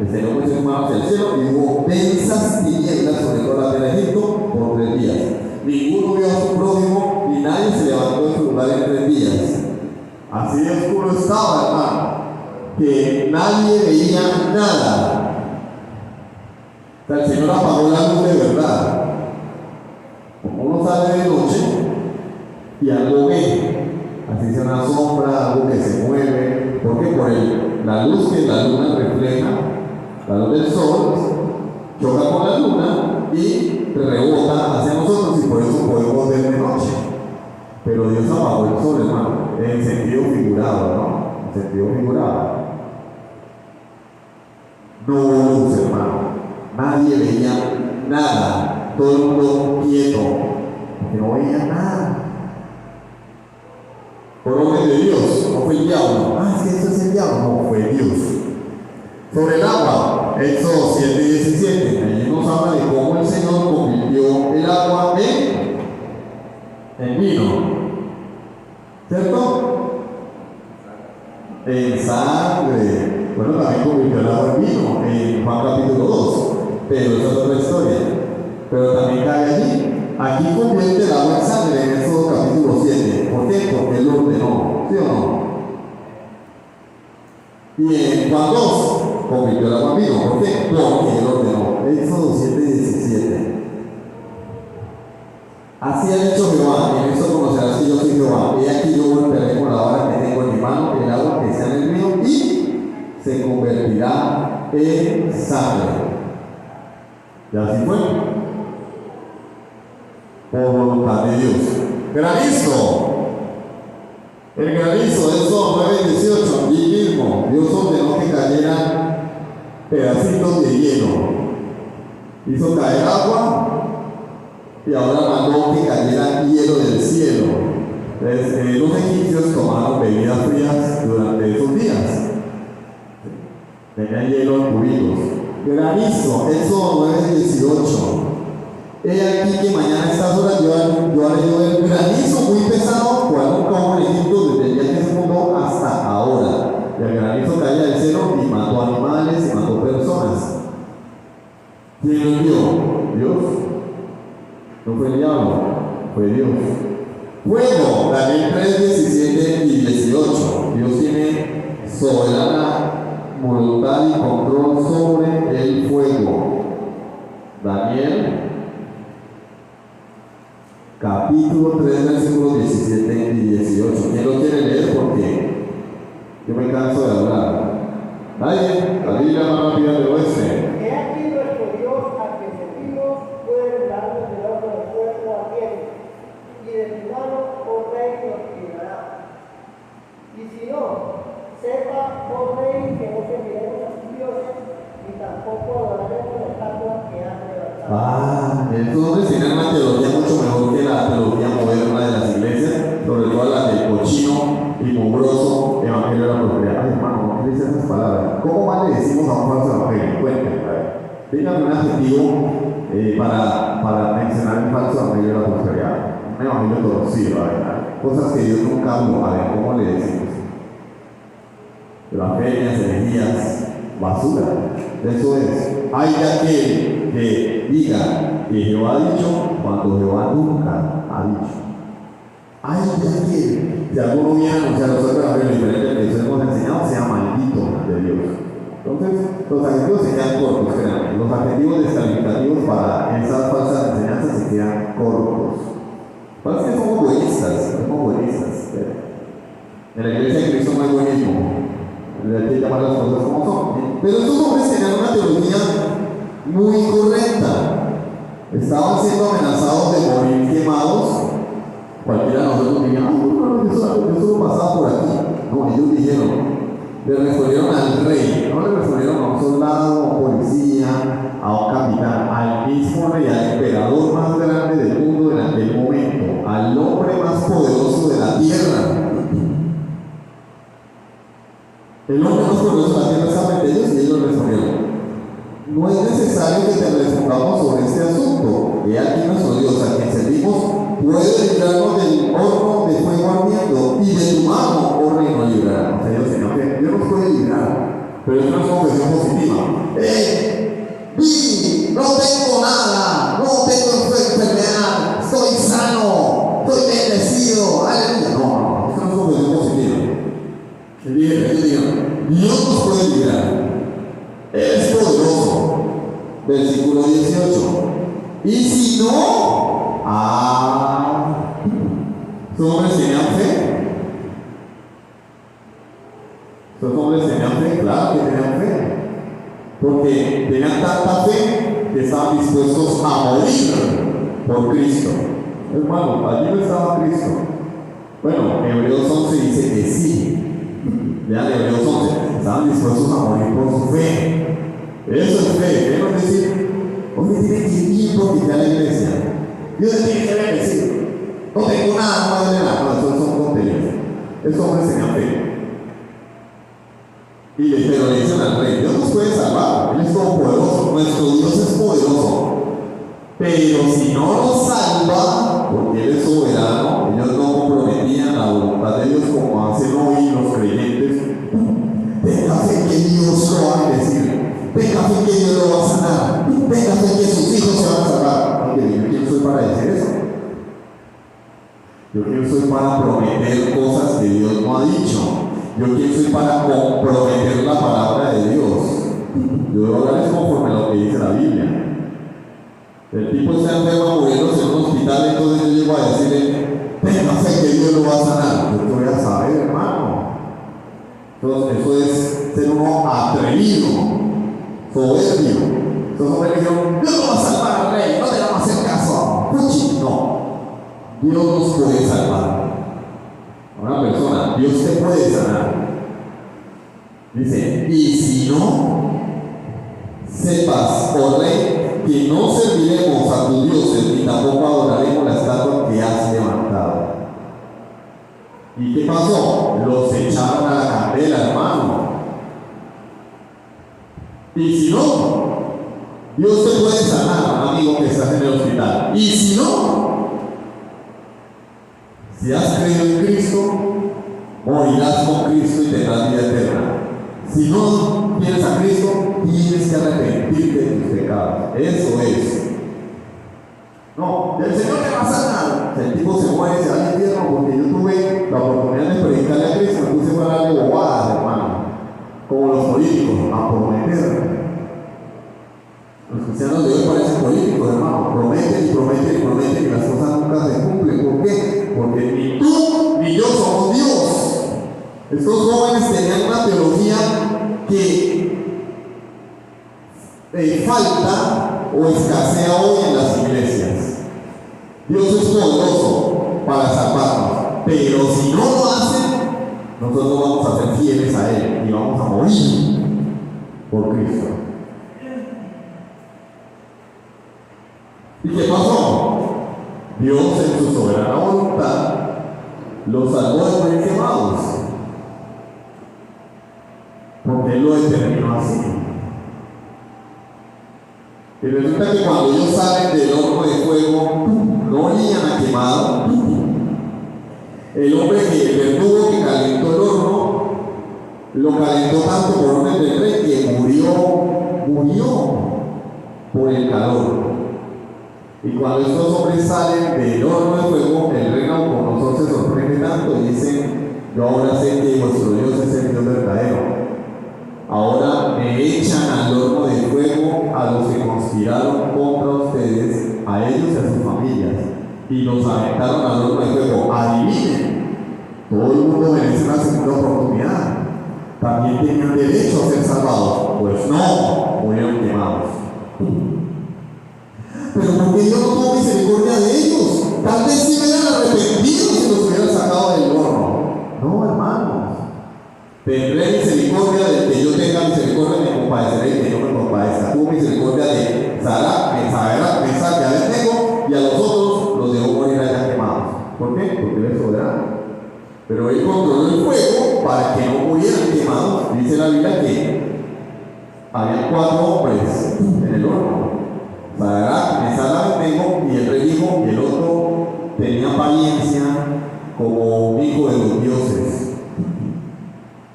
Extendió Moisés su mano hacia el cielo y hubo densas tinieblas sobre toda la tierra de Egipto por 3 días. Ninguno vio a su prójimo, ni nadie se levantó de su lugar en 3 días. Así de oscuro estaba, hermano, que nadie veía nada. O sea, el Señor apagó la luz de verdad. Como uno sale de noche y algo ve, así sea una sombra, algo que se mueve, porque por la luz que la luna refleja, la luz del sol, choca con la luna y rebota hacia nosotros, y por eso podemos ver de noche. Pero Dios apagó el sol, hermano, en sentido figurado, ¿no? En sentido figurado. No hubo luz, hermano. Nadie veía nada. Todo el mundo quieto, porque no veía nada. Por orden de Dios, no fue el diablo. Es que eso es el diablo. No, fue Dios. Sobre el agua, Éxodo 7:17. Allí nos habla de cómo el Señor convirtió el agua en vino. ¿Cierto? En sangre. Bueno, también convirtió el agua en vino en Juan capítulo 2. Pero esa es otra historia. Pero también cae allí. Aquí convierte el agua en sangre en Éxodo capítulo 7. ¿Por qué? Porque Él lo ordenó. ¿Sí o no? Y en Juan 2 convirtió el agua en vino. ¿Por qué? Porque Él ordenó. Éxodo 7:17. Así ha dicho Jehová: en esto conocerás que yo soy Jehová. He aquí yo golpearé con la vara que tengo en mi mano el agua que sea en el río, y se convertirá en sangre. Y así fue. Por voluntad de Dios. Granizo. El granizo, Éxodo 9:18. Allí mismo Dios ordenó que cayeran pedacitos de hielo. Hizo caer agua y ahora mandó que cayera hielo del cielo. Entonces, los egipcios tomaron bebidas frías durante esos días. Tenían hielo en cubitos. Granizo, Éxodo 9:18. He aquí que mañana a estas horas yo haré llover granizo muy pesado, cual nunca hubo en Egipto desde el día que se fundó hasta ahora. Y el granizo caía del cielo y mató animales y mató personas. ¿Quién lo envió? Dios. No fue el diablo, fue Dios. Fuego, Daniel 3:17 y 18. Dios tiene soberana voluntad y control sobre el fuego. Daniel capítulo 3, versículos 17 y 18. ¿Quién lo quiere leer? Porque yo me canso de hablar. Nadie, la Biblia más rápida del oeste. He aquí nuestro Dios, a quien servimos, puede librarnos del horno de fuego ardiente, y de tu mano, oh rey, nos librará. Y si no, sepa, oh rey, que no serviremos a tus dioses, ni tampoco adoraremos la estatua que has levantado. Estos hombres tienen una teología mucho mejor que la teología moderna de las iglesias, sobre todo la del cochino y mugroso evangelio de la prosperidad. Ay, hermano, no utilice esas palabras. ¿Cómo más le decimos a un falso evangelio? Cuéntenme, a ver. Díganme un adjetivo para mencionar el falso evangelio de la prosperidad. Un evangelio torcido, ¿verdad? Cosas que Dios nunca habló. A ver, ¿cómo le decimos? Blasfemias, herejías, basura. Eso es. Hay de aquel que diga que Jehová ha dicho cuando Jehová nunca ha dicho. Hay de aquel, si alguno viene a anunciar los otros evangelios diferentes que nosotros hemos enseñado, sea maldito de Dios. Entonces, los adjetivos se quedan cortos, créanme. Los adjetivos descalificativos para esas falsas enseñanzas se quedan cortos. Parece que somos buenistas. En la iglesia de Cristo no hay buenismo. Hay que llamar las cosas como son. Pero estos hombres tenían una teología muy correcta. Estaban siendo amenazados de morir quemados. Cualquiera de nosotros diría: yo solo pasaba por aquí. No, ellos dijeron, le respondieron al rey, no le respondieron a un soldado, a un policía, a un capitán, al mismo rey, al emperador más grande del mundo en aquel momento, a poderoso en la tierra está frente a ellos, y ellos respondieron: no es necesario que te respondamos sobre este asunto. He aquí nuestro Dios, a quien servimos, puede librarnos del horno de fuego ardiendo, y de tu mano, oh rey, nos librará. O sea, Dios, Señor, que Dios nos puede librar, pero es una confesión positiva. No tengo nada, no tengo enfermedad, estoy sano, estoy bendecido, aleluya. No, esto no es una confesión positiva. Ellos digan: Dios nos puede librar. Es poderoso. Versículo 18. Y si no, ¿estos hombres tenían fe? ¿Estos hombres tenían fe? Claro que tenían fe. Porque tenían tanta fe que estaban dispuestos a morir por Cristo. Hermano, allí no estaba Cristo. Bueno, Hebreos 11 dice que sí. Vean Hebreos 11, estaban dispuestos a morir por su fe. Eso es fe. Fe no es decir: hoy tiene que ir bien porque ya la iglesia, Dios tiene que bendecir, no tengo nada, no hay nada. No, eso son tonterías. Esos hombres tenían fe. Pero le dicen al rey: Dios nos puede salvar, Él es todopoderoso, nuestro Dios es poderoso. Pero si no nos salva, porque Él es soberano, ellos no comprometían la voluntad de Dios como hacen hoy los creyentes. Tenga fe que Dios lo va a bendecir, tenga fe que Dios lo va a sanar, tenga fe que sus hijos se van a salvar. Oye, ¿yo quién soy para decir eso? ¿Yo quién soy para prometer cosas que Dios no ha dicho? ¿Yo quién soy para comprometer la palabra de Dios? Yo debo hablarles conforme a lo que dice la Biblia. El tipo está enfermo, muriéndose en un hospital, entonces yo llego a decirle: tenga fe que Dios lo va a sanar. Yo te voy a saber, hermano. Entonces, eso es ser uno atrevido, soberbio. Entonces, hombres que dijeron: Dios lo va a salvar al rey, no te vamos a hacer caso. No, Dios nos puede salvar. Una persona, Dios te puede sanar. Dice: y si no, sepas, oh rey, que no serviremos a tus dioses ni tampoco adoraremos la estatua que has levantado. ¿Y qué pasó? Los echaron a la candela, hermano. Y si no, Dios te puede sanar, amigo que estás en el hospital. Y si no, si has creído en Cristo, morirás con Cristo y tendrás vida eterna. Si no tienes a Cristo, tienes que arrepentirte de tus pecados. Eso es. No, el Señor te va a sanar. El tipo se muere, se va al infierno, porque yo tuve la oportunidad de predicarle a Cristo, me puse para darle bobadas, hermano, como los políticos, a prometer. Los cristianos de hoy parecen políticos, hermano, prometen y prometen y prometen y las cosas nunca se cumplen. ¿Por qué? Porque ni tú ni yo somos Dios. Estos jóvenes tenían una teología que falta o escasea hoy en las iglesias. Dios es poderoso para salvarnos, pero si no lo hacen, nosotros vamos a ser fieles a Él y vamos a morir por Cristo. ¿Y qué pasó? Dios en su soberana voluntad los salvó de morir quemados, porque Él lo determinó así. Y resulta que cuando ellos salen del horno de fuego, no olían a quemado. El hombre el verdugo que calentó el horno, lo calentó tanto por orden del rey que murió por el calor. Y cuando estos hombres salen del horno de fuego, el rey Nabucodonosor se sorprende tanto y dice: yo ahora sé que vuestro Dios es el Dios verdadero. Ahora me echan al horno de fuego a los que conspiraron contra ustedes, a ellos y a sus familias, y los aventaron al horno de fuego. Adivinen, todo el mundo merece una segunda oportunidad. También tenían derecho a ser salvados. Pues no, murieron quemados. Pero porque Dios no tuvo misericordia de ellos. Tal vez si hubieran arrepentido si los hubieran sacado del horno. No, hermanos. Tendré misericordia del que yo tenga misericordia, me compadeceré y que yo me compadezca. Tuvo misericordia de Sara, Mesach y Abednego, y a los otros los dejó morir allá quemados. ¿Por qué? Porque Él es soberano. Pero él controló el fuego para que no murieran quemados. Dice la Biblia que había 4 hombres en el horno. Sadrach, Mesach y Abednego, y el rey dijo que el otro tenía apariencia como un hijo de los dioses.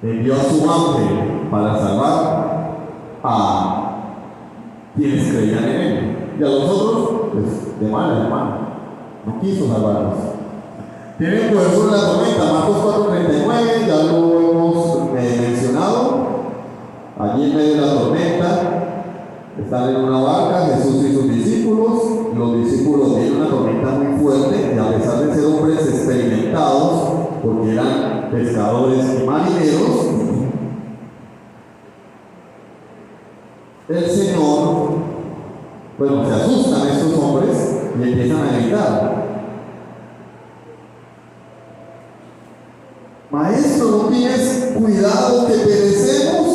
Envió a su ángel para salvar a quienes creían en él. Y a los otros, pues, de mala, no quiso salvarlos. Tienen poder sobre la tormenta, Marcos 4:39, ya lo hemos mencionado. Allí en medio de la tormenta, están en una barca, Jesús y sus discípulos. Los discípulos vieron una tormenta muy fuerte y a pesar de ser hombres experimentados, porque eran pescadores y marineros, el Señor, bueno, se asustan estos hombres y empiezan a gritar: Maestro, ¿no tienes cuidado que perecemos?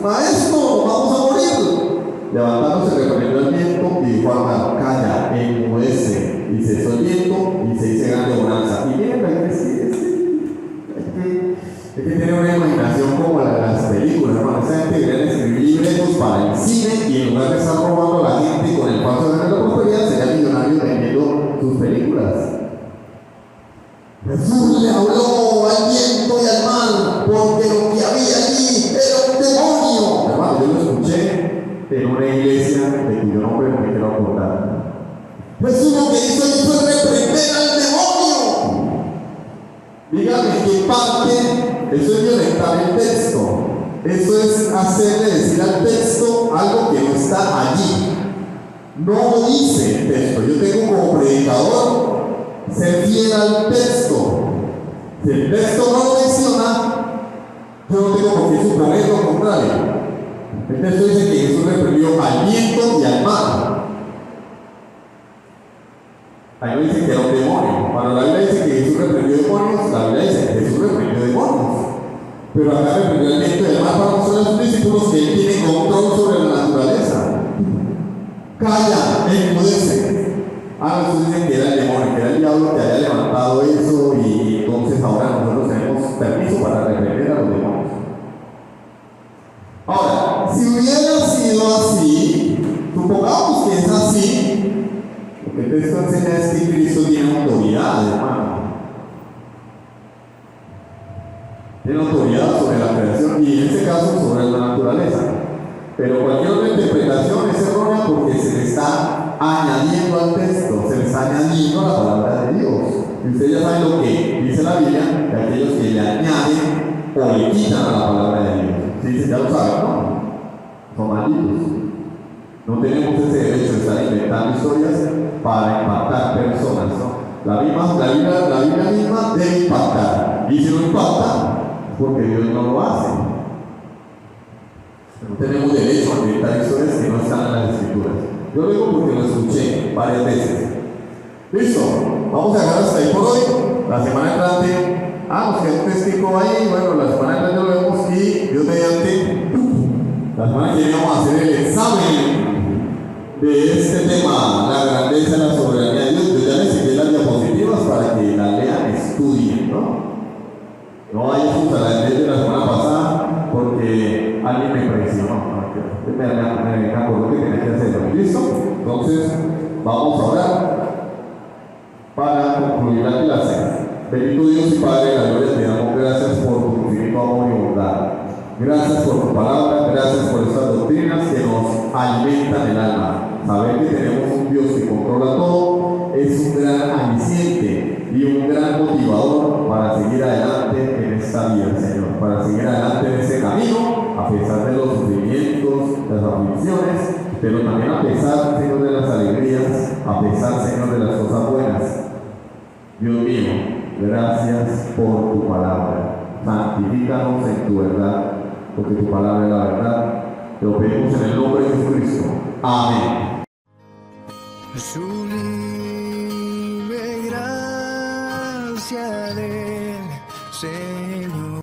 Maestro, nos vamos a morir. Levantándose, reprendió el viento y dijo al mar: calla, enmudece. Y cesó el viento y se hizo grande bonanza. Y miren, es que tiene una imaginación como la de las películas, hermano. Esa gente debería escribir libretos para el cine y en lugar de estar robando a la gente con el paso de la prosperidad, sería millonario vendiendo sus películas. Jesús le habló al viento y al mar porque lo que había allí era un demonio. Hermano, yo lo escuché en una iglesia de cuyo nombre no me quiero acordar. Jesús lo que hizo fue reprender al demonio. Dígame qué parte, eso es violentar el texto. Eso es hacerle decir al texto algo que no está allí. No dice el texto. Yo tengo como predicador ser fiel al texto. Si el texto no lo menciona, yo no tengo por qué suponer lo contrario. El texto dice que Jesús reprendió al viento y al mar. Ahí no dice que era un demonio. Cuando la Biblia dice que Jesús reprendió demonios, la Biblia dice que Jesús reprendió demonios. Pero acá reprendió al viento y al mar para mostrar a sus discípulos que Él tiene control sobre la naturaleza. Calla, enmudece. Nosotros dicen que era el demonio, que era el diablo que había levantado eso, y entonces ahora nosotros tenemos permiso para reprender a los demonios. Ahora, si hubiera sido así, supongamos que es así, lo que el texto enseña es que Cristo tiene autoridad, hermano. Tiene autoridad sobre la creación y en este caso sobre la naturaleza. Pero cualquier otra interpretación es errónea porque se le está añadiendo al texto, se le está añadiendo a la palabra de Dios. Y ustedes ya saben lo que dice la Biblia, de aquellos que le añaden o le quitan a la palabra de Dios. Sí, ya lo saben, ¿no? Son malditos. No tenemos ese derecho de estar inventando historias para impactar personas, ¿no? La Biblia misma debe impactar. Y si no impacta, es porque Dios no lo hace. No tenemos derecho a inventar historias que no están en las Escrituras. Yo lo digo porque lo escuché varias veces. Listo, vamos a dejar hasta ahí por hoy. La semana entrante, nos queda un testigo ahí. Bueno, la semana entrante lo vemos y Dios mediante, la semana que viene vamos a hacer el examen de este tema, la grandeza y la soberanía de Dios. Yo ya les envié las diapositivas para que las lean, estudien, ¿no? No hay excusa, la de la semana pasada porque alguien me presionó. Me acordó que tenía que hacerlo. ¿Listo? Entonces, vamos a orar para concluir la clase. Bendito Dios y Padre de la gloria, te damos gracias por tu infinito amor y bondad. Gracias por tu palabra, gracias por estas doctrinas que nos alimentan el alma. Saber que tenemos un Dios que controla todo es un gran aliciente y un gran motivador para seguir adelante en esta vida, Señor, para seguir adelante en este camino, a pesar de los sufrimientos, las aflicciones, pero también a pesar, Señor, de las alegrías, a pesar, Señor, de las cosas buenas. Dios mío, gracias por tu palabra. Santifícanos en tu verdad, porque tu palabra es la verdad. Te lo pedimos en el nombre de Jesucristo. Amén. Sublime gracia del Señor.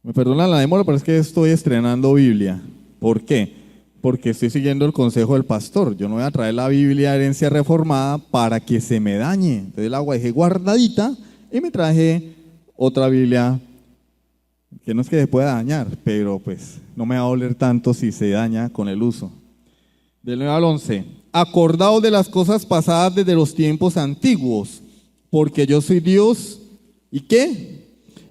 Me perdonan la demora, pero es que estoy estrenando Biblia. ¿Por qué? Porque estoy siguiendo el consejo del pastor. Yo no voy a traer la Biblia herencia reformada para que se me dañe. Entonces la dejé guardadita y me traje otra Biblia que no es que se pueda dañar, pero pues no me va a doler tanto si se daña con el uso. Del 9 al 11. Acordaos de las cosas pasadas desde los tiempos antiguos, porque yo soy Dios. ¿Y qué?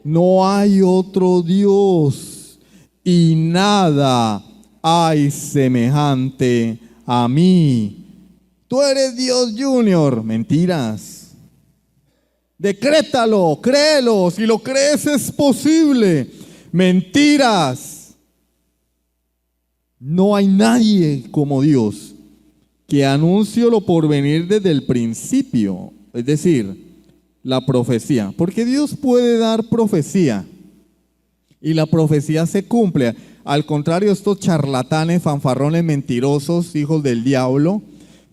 No hay otro Dios y nada hay semejante a mí. Tú eres Dios Junior. Mentiras. Decrétalo, créelo. Si lo crees es posible. Mentiras. No hay nadie como Dios que anuncie lo por venir desde el principio. Es decir, la profecía. Porque Dios puede dar profecía y la profecía se cumple. Al contrario, estos charlatanes, fanfarrones, mentirosos, hijos del diablo,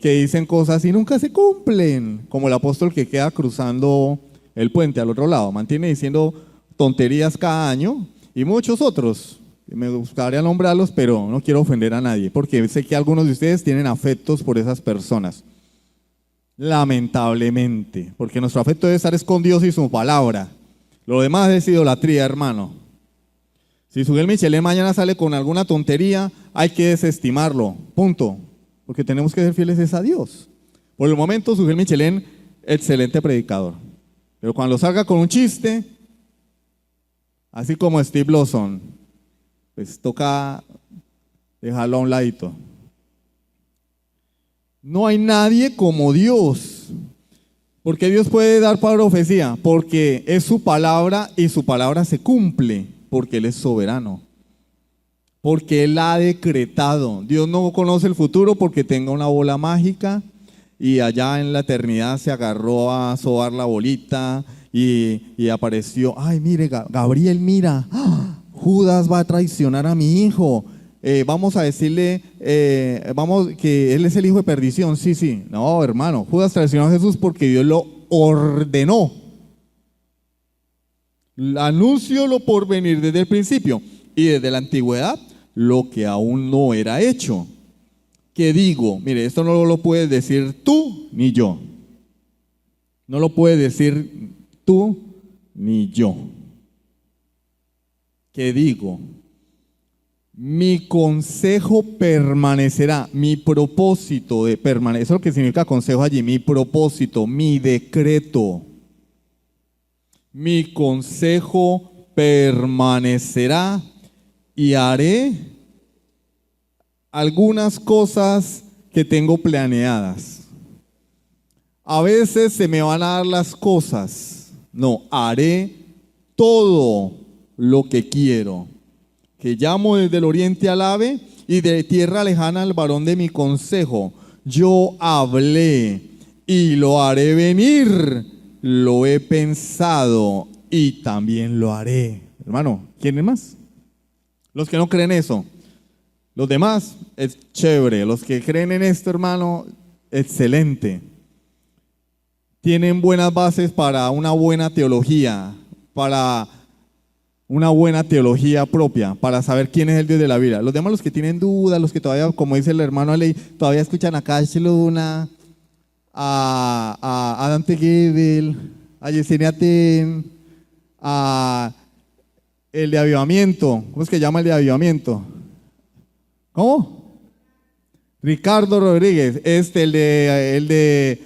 que dicen cosas y nunca se cumplen, como el apóstol que queda cruzando el puente al otro lado, mantiene diciendo tonterías cada año, y muchos otros, me gustaría nombrarlos, pero no quiero ofender a nadie, porque sé que algunos de ustedes tienen afectos por esas personas, lamentablemente, porque nuestro afecto debe estar con Dios y su palabra, lo demás es idolatría, hermano. Si Sugel Michelén mañana sale con alguna tontería, hay que desestimarlo, punto. Porque tenemos que ser fieles a Dios. Por el momento, Sugel Michelén, excelente predicador. Pero cuando salga con un chiste, así como Steve Lawson, pues toca dejarlo a un ladito. No hay nadie como Dios. ¿Por qué Dios puede dar profecía? Porque es su palabra y su palabra se cumple. Porque Él es soberano, porque Él ha decretado. Dios no conoce el futuro porque tenga una bola mágica y allá en la eternidad se agarró a sobar la bolita y apareció, ay mire Gabriel, mira, ¡ah! Judas va a traicionar a mi hijo, vamos a decirle, vamos que él es el hijo de perdición, sí, no hermano, Judas traicionó a Jesús porque Dios lo ordenó. Anuncio lo por venir desde el principio y desde la antigüedad lo que aún no era hecho. ¿Qué digo? Mire, esto no lo puedes decir tú ni yo. No lo puedes decir tú ni yo. ¿Qué digo? Mi consejo permanecerá, mi propósito de permanecer, eso es lo que significa consejo allí, mi propósito, mi decreto. Mi consejo permanecerá y haré algunas cosas que tengo planeadas. A veces se me van a dar las cosas. No, haré todo lo que quiero. Que llamo desde el oriente al ave y de tierra lejana al varón de mi consejo. Yo hablé y lo haré venir. Lo he pensado y también lo haré. Hermano, ¿quién es más? Los que no creen eso. Los demás, es chévere. Los que creen en esto, hermano, excelente. Tienen buenas bases para una buena teología, para una buena teología propia, para saber quién es el Dios de la Biblia. Los demás, los que tienen dudas, los que todavía, como dice el hermano Ale, todavía escuchan a Cash Luna, a Dante Gebel, a Yesenia Ten, a el de avivamiento. ¿Cómo es que llama el de avivamiento? ¿Cómo? Ricardo Rodríguez, el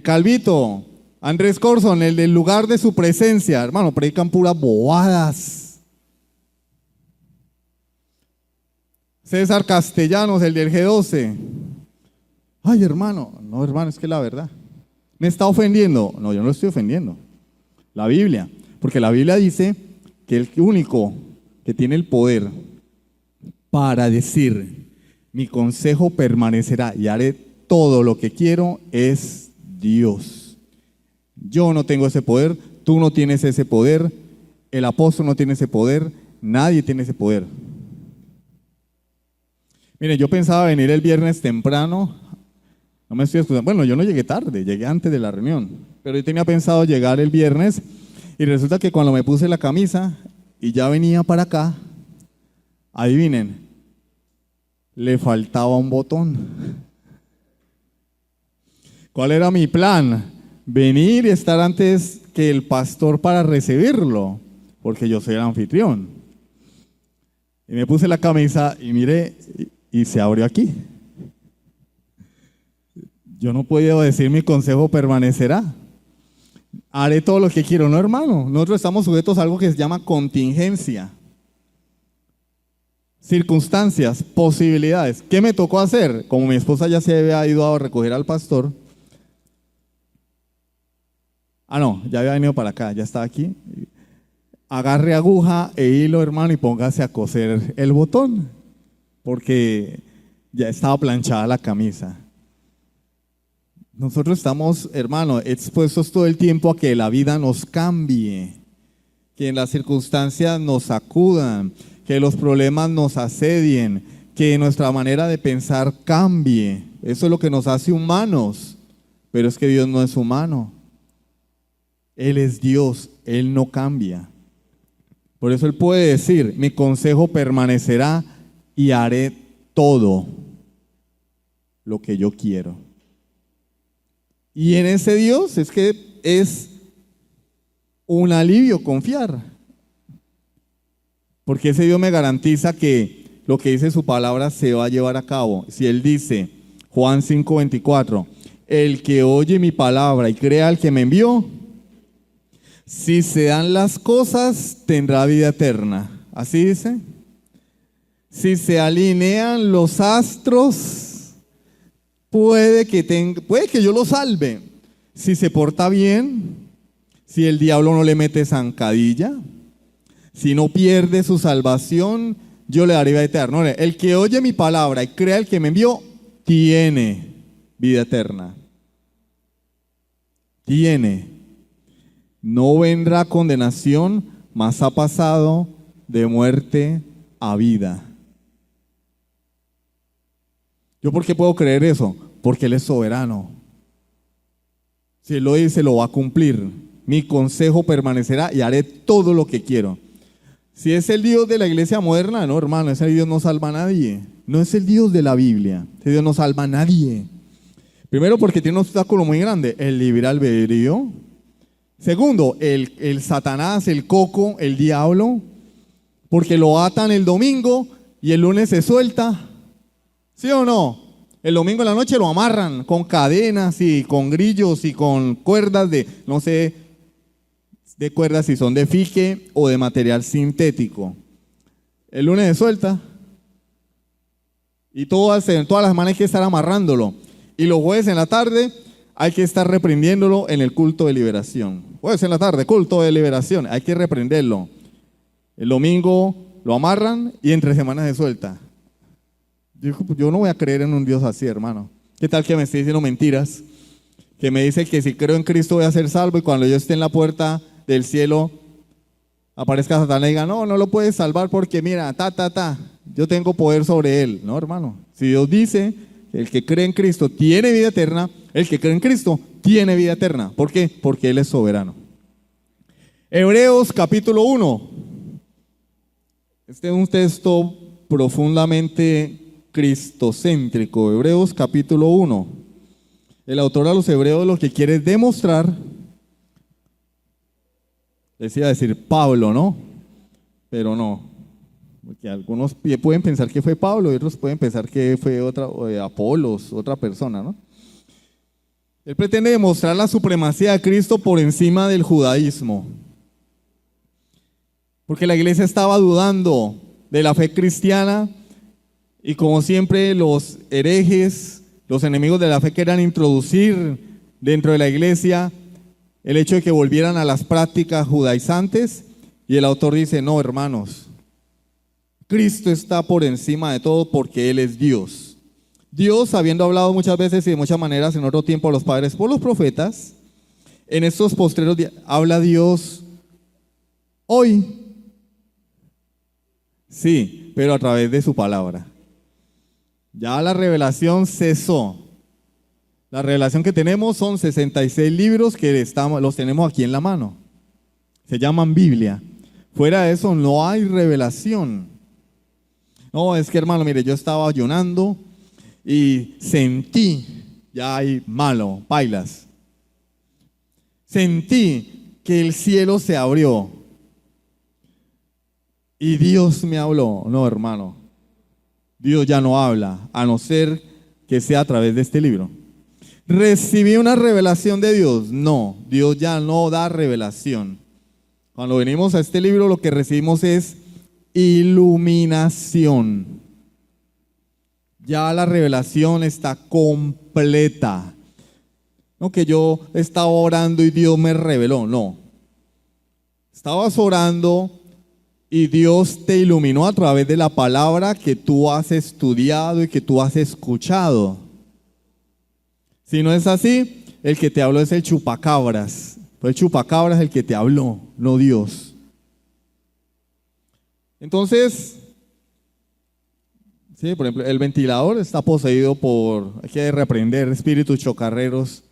Calvito, Andrés Corson, el del lugar de su presencia. Hermano, predican puras bobadas. César Castellanos, el del G12. Ay, hermano, no, hermano, es que la verdad. ¿Me está ofendiendo? No, yo no lo estoy ofendiendo. La Biblia, porque la Biblia dice que el único que tiene el poder para decir, mi consejo permanecerá y haré todo lo que quiero es Dios. Yo no tengo ese poder, tú no tienes ese poder, el apóstol no tiene ese poder, nadie tiene ese poder. Mire, yo pensaba venir el viernes temprano, no me estoy excusando, bueno, yo no llegué tarde, llegué antes de la reunión, pero yo tenía pensado llegar el viernes y resulta que cuando me puse la camisa, y ya venía para acá, adivinen, le faltaba un botón. ¿Cuál era mi plan? Venir y estar antes que el pastor para recibirlo, porque yo soy el anfitrión. Y me puse la camisa y miré, y se abrió aquí. Yo no puedo decir mi consejo permanecerá. Haré todo lo que quiero, ¿no, hermano? Nosotros estamos sujetos a algo que se llama contingencia. Circunstancias, posibilidades. ¿Qué me tocó hacer? Como mi esposa ya se había ido a recoger al pastor. No, ya había venido para acá, ya estaba aquí. Agarre aguja e hilo, hermano, y póngase a coser el botón, porque ya estaba planchada la camisa. Nosotros estamos, hermano, expuestos todo el tiempo a que la vida nos cambie, que las circunstancias nos sacudan, que los problemas nos asedien, que nuestra manera de pensar cambie. Eso es lo que nos hace humanos, pero es que Dios no es humano. Él es Dios, Él no cambia. Por eso Él puede decir, mi consejo permanecerá y haré todo lo que yo quiero. Y en ese Dios es que es un alivio confiar. Porque ese Dios me garantiza que lo que dice su palabra se va a llevar a cabo. Si Él dice, Juan 5:24, el que oye mi palabra y crea al que me envió, si se dan las cosas, tendrá vida eterna. ¿Así dice? Si se alinean los astros, puede que yo lo salve. Si se porta bien, si el diablo no le mete zancadilla, si no pierde su salvación, yo le daré vida eterna. El que oye mi palabra y crea al que me envió, tiene vida eterna. Tiene. No vendrá condenación, mas ha pasado de muerte a vida. ¿Yo por qué puedo creer eso? Porque Él es soberano. Si Él lo dice, lo va a cumplir. Mi consejo permanecerá y haré todo lo que quiero. Si es el Dios de la iglesia moderna, no, hermano, ese Dios no salva a nadie. No es el Dios de la Biblia. Ese Dios no salva a nadie. Primero, porque tiene un obstáculo muy grande, el libre albedrío. Segundo, el Satanás, el coco, el diablo, porque lo atan el domingo y el lunes se suelta. ¿Sí o no? El domingo en la noche lo amarran con cadenas y con grillos y con cuerdas de, no sé, de cuerdas si son de fique o de material sintético. El lunes se suelta y todas las semanas hay que estar amarrándolo. Y los jueves en la tarde hay que estar reprendiéndolo en el culto de liberación. Jueves en la tarde, culto de liberación, hay que reprenderlo. El domingo lo amarran y entre semanas se suelta. Yo no voy a creer en un Dios así, hermano. ¿Qué tal que me esté diciendo mentiras? Que me dice que si creo en Cristo voy a ser salvo y cuando yo esté en la puerta del cielo aparezca Satanás y diga, no lo puedes salvar porque mira, yo tengo poder sobre él. No, hermano. Si Dios dice que el que cree en Cristo tiene vida eterna, el que cree en Cristo tiene vida eterna. ¿Por qué? Porque Él es soberano. Hebreos capítulo 1. Este es un texto profundamente cristocéntrico. Hebreos capítulo 1. El autor a los hebreos lo que quiere es demostrar, les iba a decir Pablo, ¿no? Pero no, porque algunos pueden pensar que fue Pablo y otros pueden pensar que fue Apolos, otra persona, ¿no? Él pretende demostrar la supremacía de Cristo por encima del judaísmo. Porque la iglesia estaba dudando de la fe cristiana y como siempre los herejes, los enemigos de la fe querían introducir dentro de la iglesia el hecho de que volvieran a las prácticas judaizantes y el autor dice, no, hermanos, Cristo está por encima de todo porque Él es Dios. Dios, habiendo hablado muchas veces y de muchas maneras en otro tiempo a los padres por los profetas, en estos postreros días habla Dios hoy. Sí, pero a través de su palabra. Ya la revelación cesó. La revelación que tenemos son 66 libros que los tenemos aquí en la mano. Se llaman Biblia. Fuera de eso no hay revelación. No, es que hermano, mire, yo estaba ayunando y sentí, ya hay malo, pailas. Sentí que el cielo se abrió y Dios me habló. No, hermano, Dios ya no habla, a no ser que sea a través de este libro. ¿Recibí una revelación de Dios? No, Dios ya no da revelación. Cuando venimos a este libro lo que recibimos es iluminación. Ya la revelación está completa. No que yo estaba orando y Dios me reveló, no. Estabas orando y Dios te iluminó a través de la palabra que tú has estudiado y que tú has escuchado. Si no es así, el que te habló es el chupacabras. Fue el chupacabras el que te habló, no Dios. Entonces, sí, por ejemplo, el ventilador está poseído por, hay que reprender espíritus chocarreros.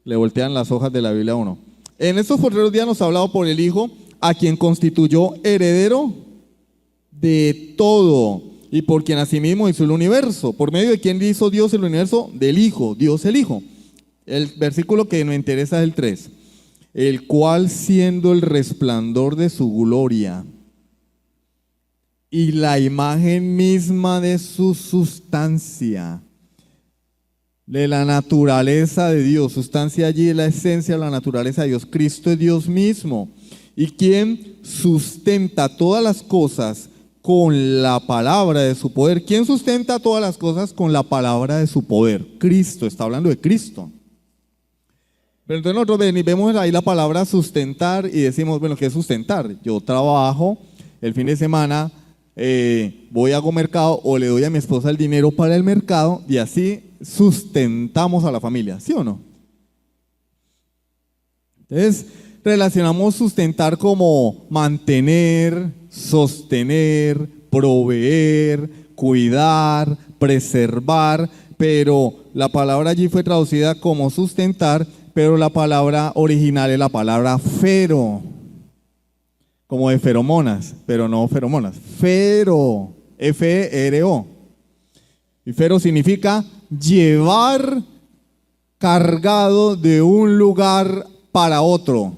Le voltean las hojas de la Biblia a uno. En estos postreros días nos ha hablado por el Hijo, a quien constituyó heredero de todo y por quien asimismo hizo el universo. ¿Por medio de quién hizo Dios el universo? Del Hijo, Dios el Hijo. El versículo que nos interesa es el 3. El cual siendo el resplandor de su gloria y la imagen misma de su sustancia, de la naturaleza de Dios, sustancia allí es la esencia de la naturaleza de Dios. Cristo es Dios mismo, y quien sustenta todas las cosas con la palabra de su poder. ¿Quién sustenta todas las cosas con la palabra de su poder? Cristo, está hablando de Cristo. Pero entonces nosotros vemos ahí la palabra sustentar y decimos, bueno, ¿qué es sustentar? Yo trabajo, el fin de semana voy a hago mercado o le doy a mi esposa el dinero para el mercado y así sustentamos a la familia, ¿sí o no? Entonces relacionamos sustentar como mantener, sostener, proveer, cuidar, preservar, pero la palabra allí fue traducida como sustentar, pero la palabra original es la palabra fero, como de feromonas, pero no feromonas, fero, F-E-R-O. Y fero significa llevar cargado de un lugar para otro.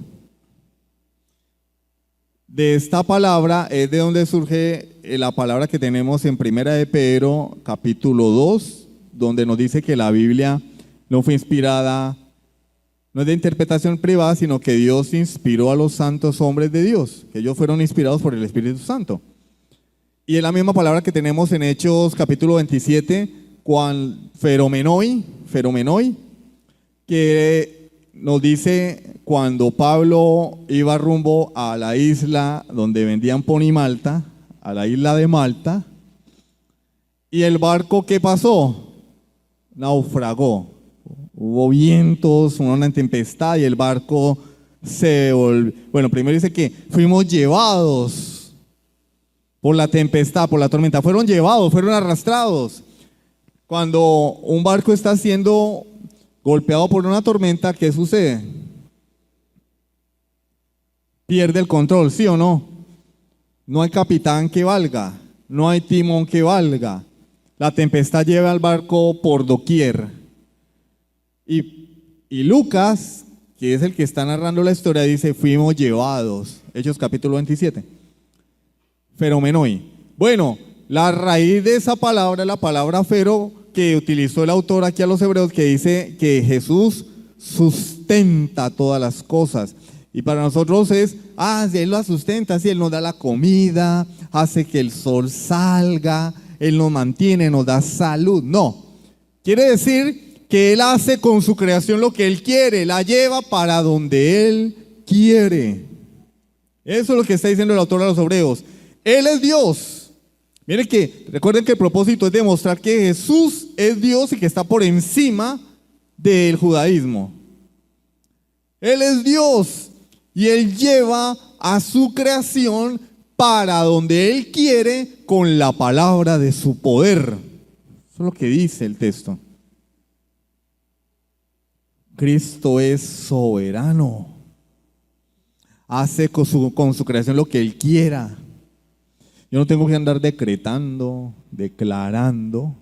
De esta palabra es de donde surge la palabra que tenemos en Primera de Pedro, capítulo 2, donde nos dice que la Biblia no fue inspirada, no es de interpretación privada, sino que Dios inspiró a los santos hombres de Dios, que ellos fueron inspirados por el Espíritu Santo. Y es la misma palabra que tenemos en Hechos capítulo 27, feromenoi, que nos dice cuando Pablo iba rumbo a la isla donde vendían pan y malta, a la isla de Malta, y el barco, ¿qué pasó? Naufragó. Hubo vientos, una tempestad y el barco se volvió. Bueno, primero dice que fuimos llevados por la tempestad, por la tormenta. Fueron llevados, fueron arrastrados. Cuando un barco está siendo golpeado por una tormenta, ¿qué sucede? Pierde el control, ¿sí o no? No hay capitán que valga, no hay timón que valga. La tempestad lleva al barco por doquier. Y Lucas, que es el que está narrando la historia, dice, fuimos llevados. Hechos capítulo 27. Feromenoi. Bueno, la raíz de esa palabra es la palabra fero, que utilizó el autor aquí a los hebreos, que dice que Jesús sustenta todas las cosas. Y para nosotros es, si Él lo sustenta, si Él nos da la comida, hace que el sol salga, Él nos mantiene, nos da salud. No, quiere decir que Él hace con su creación lo que Él quiere, la lleva para donde Él quiere. Eso es lo que está diciendo el autor a los hebreos. Él es Dios. Miren que, recuerden que el propósito es demostrar que Jesús es Dios y que está por encima del judaísmo. Él es Dios y Él lleva a su creación para donde Él quiere con la palabra de su poder. Eso es lo que dice el texto. Cristo es soberano. hace con su creación lo que Él quiera. Yo no tengo que andar decretando, declarando.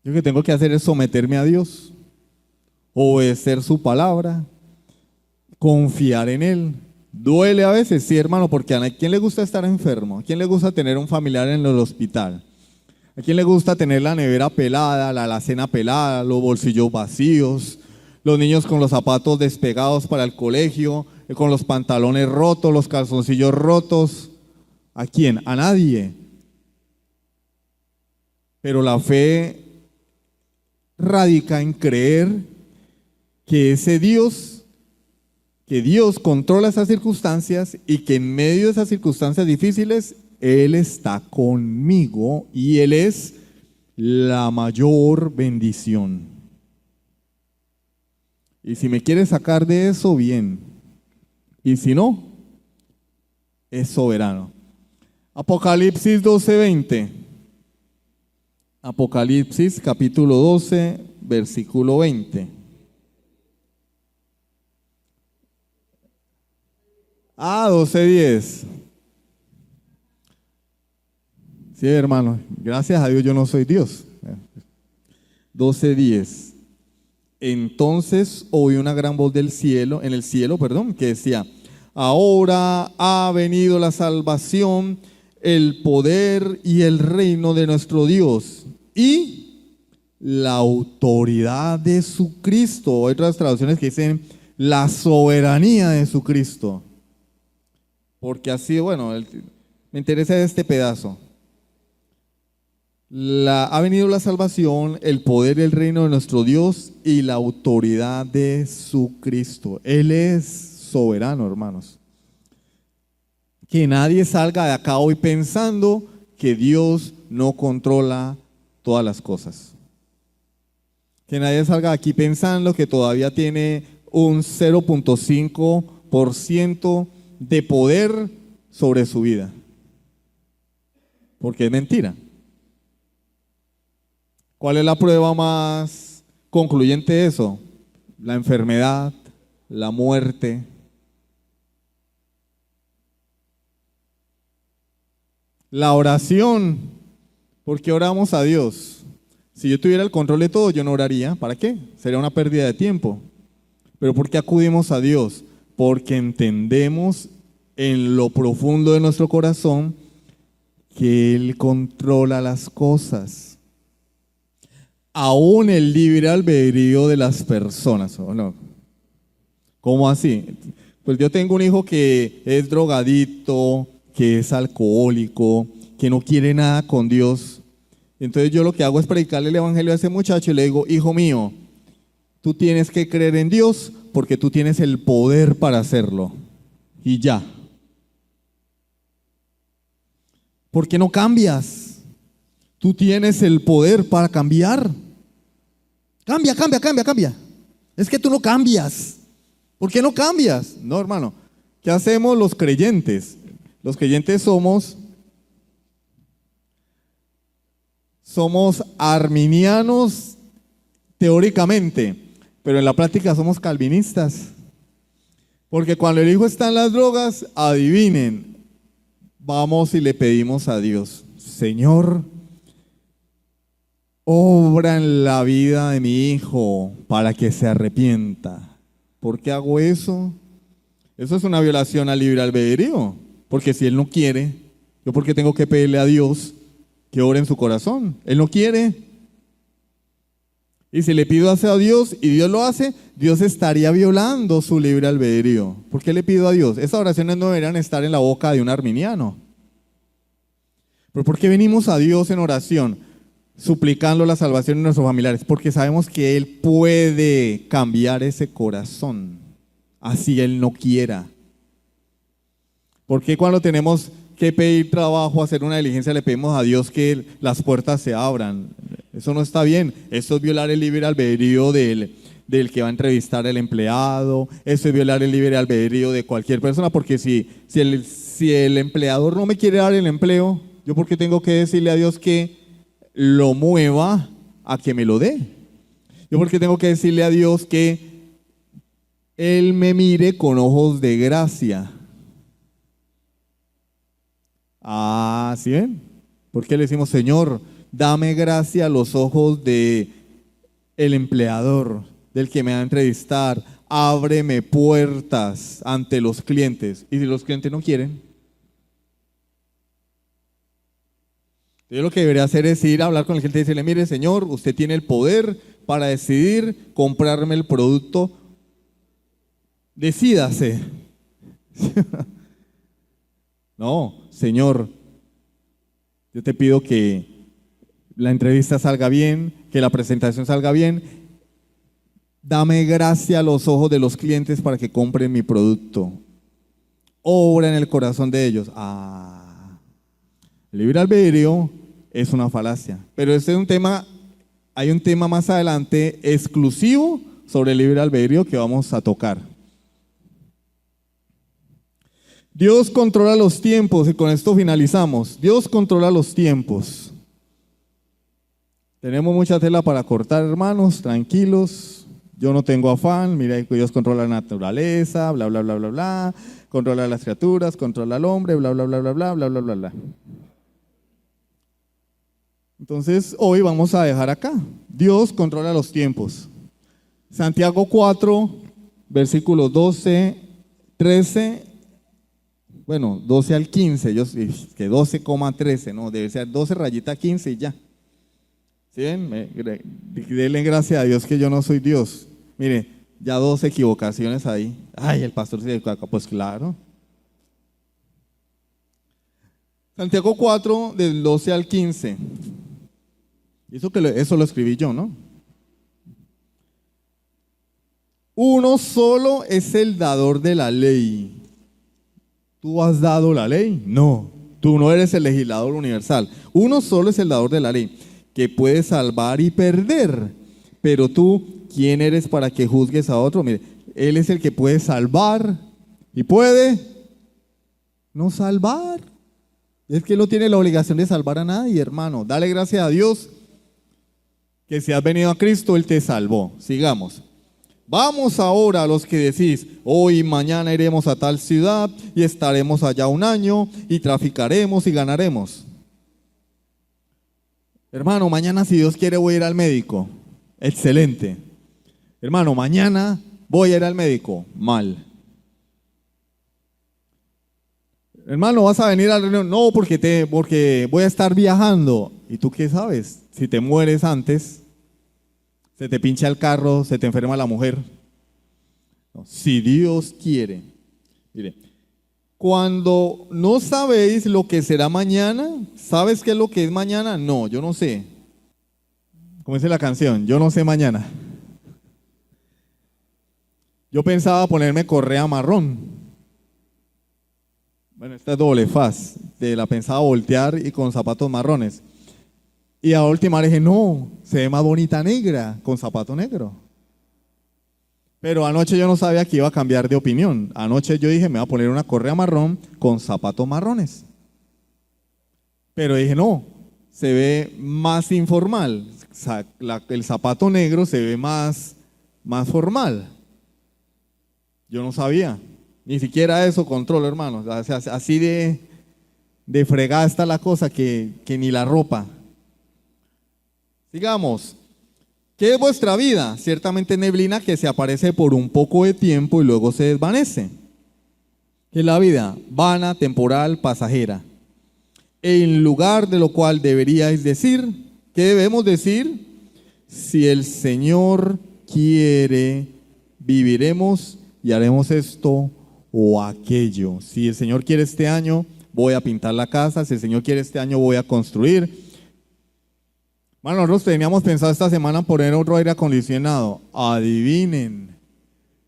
Yo lo que tengo que hacer es someterme a Dios, obedecer su palabra, confiar en Él. Duele a veces, sí, hermano, porque ¿a quién le gusta estar enfermo? ¿A quién le gusta tener un familiar en el hospital? ¿A quién le gusta tener la nevera pelada, la alacena pelada, los bolsillos vacíos, los niños con los zapatos despegados para el colegio, con los pantalones rotos, los calzoncillos rotos? ¿A quién? A nadie. Pero la fe radica en creer que ese Dios, que Dios controla esas circunstancias y que en medio de esas circunstancias difíciles Él está conmigo y Él es la mayor bendición. Y si me quiere sacar de eso, bien. Y si no, es soberano. Apocalipsis 12:20. Apocalipsis capítulo 12, versículo 20. Ah, 12:10. Sí, hermano, gracias a Dios yo no soy Dios. 12:10. Entonces oí una gran voz del cielo, en el cielo, que decía: ahora ha venido la salvación, el poder y el reino de nuestro Dios y la autoridad de su Cristo. Hay otras traducciones que dicen la soberanía de su Cristo. Porque así, bueno, me interesa este pedazo. Ha venido la salvación, el poder y el reino de nuestro Dios y la autoridad de su Cristo. Él es soberano, hermanos. Que nadie salga de acá hoy pensando que Dios no controla todas las cosas. Que nadie salga de aquí pensando que todavía tiene un 0.5% de poder sobre su vida. Porque es mentira. ¿Cuál es la prueba más concluyente de eso? La enfermedad, la muerte. La oración. ¿Por qué oramos a Dios? Si yo tuviera el control de todo, yo no oraría. ¿Para qué? Sería una pérdida de tiempo. ¿Pero por qué acudimos a Dios? Porque entendemos en lo profundo de nuestro corazón que Él controla las cosas. Aún el libre albedrío de las personas, ¿o no? ¿Cómo así? Pues yo tengo un hijo que es drogadicto, que es alcohólico, que no quiere nada con Dios. Entonces yo lo que hago es predicarle el evangelio a ese muchacho y le digo: hijo mío, tú tienes que creer en Dios porque tú tienes el poder para hacerlo. Y ya. ¿Por qué no cambias? Tú tienes el poder para cambiar. Cambia. Es que tú no cambias. ¿Por qué no cambias? No, hermano. ¿Qué hacemos los creyentes? Los creyentes somos arminianos teóricamente, pero en la práctica somos calvinistas. Porque cuando el hijo está en las drogas, adivinen, vamos y le pedimos a Dios: Señor, obra en la vida de mi hijo para que se arrepienta. ¿Por qué hago eso? Eso es una violación al libre albedrío. Porque si él no quiere, ¿yo por qué tengo que pedirle a Dios que ore en su corazón? Él no quiere. Y si le pido hacia a Dios y Dios lo hace, Dios estaría violando su libre albedrío. ¿Por qué le pido a Dios? Esas oraciones no deberían estar en la boca de un arminiano. ¿Pero por qué venimos a Dios en oración, suplicando la salvación de nuestros familiares? Porque sabemos que Él puede cambiar ese corazón, así Él no quiera. ¿Por qué cuando tenemos que pedir trabajo, hacer una diligencia, le pedimos a Dios que las puertas se abran? Eso no está bien. Eso es violar el libre albedrío del que va a entrevistar al empleado. Eso es violar el libre albedrío de cualquier persona, porque si el empleador no me quiere dar el empleo, ¿yo por qué tengo que decirle a Dios que lo mueva a que me lo dé? ¿Yo por qué tengo que decirle a Dios que Él me mire con ojos de gracia. Ah, ¿sí ven? ¿Por qué le decimos, Señor, dame gracia a los ojos de el empleador, del que me va a entrevistar? Ábreme puertas ante los clientes. ¿Y si los clientes no quieren? Yo lo que debería hacer es ir a hablar con el cliente y decirle, mire, señor, usted tiene el poder para decidir comprarme el producto. Decídase. No, señor, yo te pido que la entrevista salga bien, que la presentación salga bien. Dame gracia a los ojos de los clientes para que compren mi producto. Obra en el corazón de ellos. El libre albedrío es una falacia. Pero este es un tema, hay un tema más adelante exclusivo sobre el libre albedrío que vamos a tocar. Dios controla los tiempos y con esto finalizamos. Dios controla los tiempos. Tenemos mucha tela para cortar, hermanos, tranquilos. Yo no tengo afán. Mira, Dios controla la naturaleza, bla, bla, bla, bla, bla. Controla las criaturas, controla al hombre, bla, bla, bla, bla, bla, bla, bla, bla, bla. Entonces, hoy vamos a dejar acá. Dios controla los tiempos. Santiago 4, versículos 12, 13, bueno, 12 al 15, que 12,13, no, debe ser 12 rayita 15 y ya. ¿Sí ven? Denle gracias a Dios que yo no soy Dios. Mire, ya 2 equivocaciones ahí. Ay, el pastor se equivoca, pues claro. Santiago 4, del 12 al 15. Eso lo escribí yo, ¿no? Uno solo es el dador de la ley. ¿Tú has dado la ley? No, tú no eres el legislador universal. Uno solo es el dador de la ley, que puede salvar y perder. Pero tú, ¿quién eres para que juzgues a otro? Mire, Él es el que puede salvar y puede no salvar. Es que Él no tiene la obligación de salvar a nadie, hermano. Dale gracias a Dios que si has venido a Cristo, Él te salvó. Sigamos. Vamos ahora a los que decís, hoy y mañana iremos a tal ciudad y estaremos allá un año y traficaremos y ganaremos. Hermano, mañana si Dios quiere voy a ir al médico. Excelente. Hermano, mañana voy a ir al médico. Mal. Hermano, ¿vas a venir a la reunión? No, porque voy a estar viajando. ¿Y tú qué sabes? Si te mueres antes, se te pincha el carro, se te enferma la mujer. No, si Dios quiere. Mire, cuando no sabéis lo que será mañana, ¿sabes qué es lo que es mañana? No, yo no sé. Como dice la canción, yo no sé mañana. Yo pensaba ponerme correa marrón. Bueno, esta es doble faz. La pensaba voltear y con zapatos marrones. Y a última le dije, no, se ve más bonita negra, con zapato negro. Pero anoche yo no sabía que iba a cambiar de opinión. Anoche yo dije, me voy a poner una correa marrón con zapatos marrones. Pero dije, no, se ve más informal. El zapato negro se ve más formal. Yo no sabía. Ni siquiera eso controlo, hermanos. Así de fregada está la cosa que ni la ropa. Sigamos. ¿Qué es vuestra vida? Ciertamente neblina que se aparece por un poco de tiempo y luego se desvanece. ¿Qué es la vida? Vana, temporal, pasajera. En lugar de lo cual deberíais decir, ¿qué debemos decir? Si el Señor quiere, viviremos y haremos esto o aquello. Si el Señor quiere este año, voy a pintar la casa. Si el Señor quiere este año, voy a construir. Bueno, nosotros teníamos pensado esta semana poner otro aire acondicionado. Adivinen,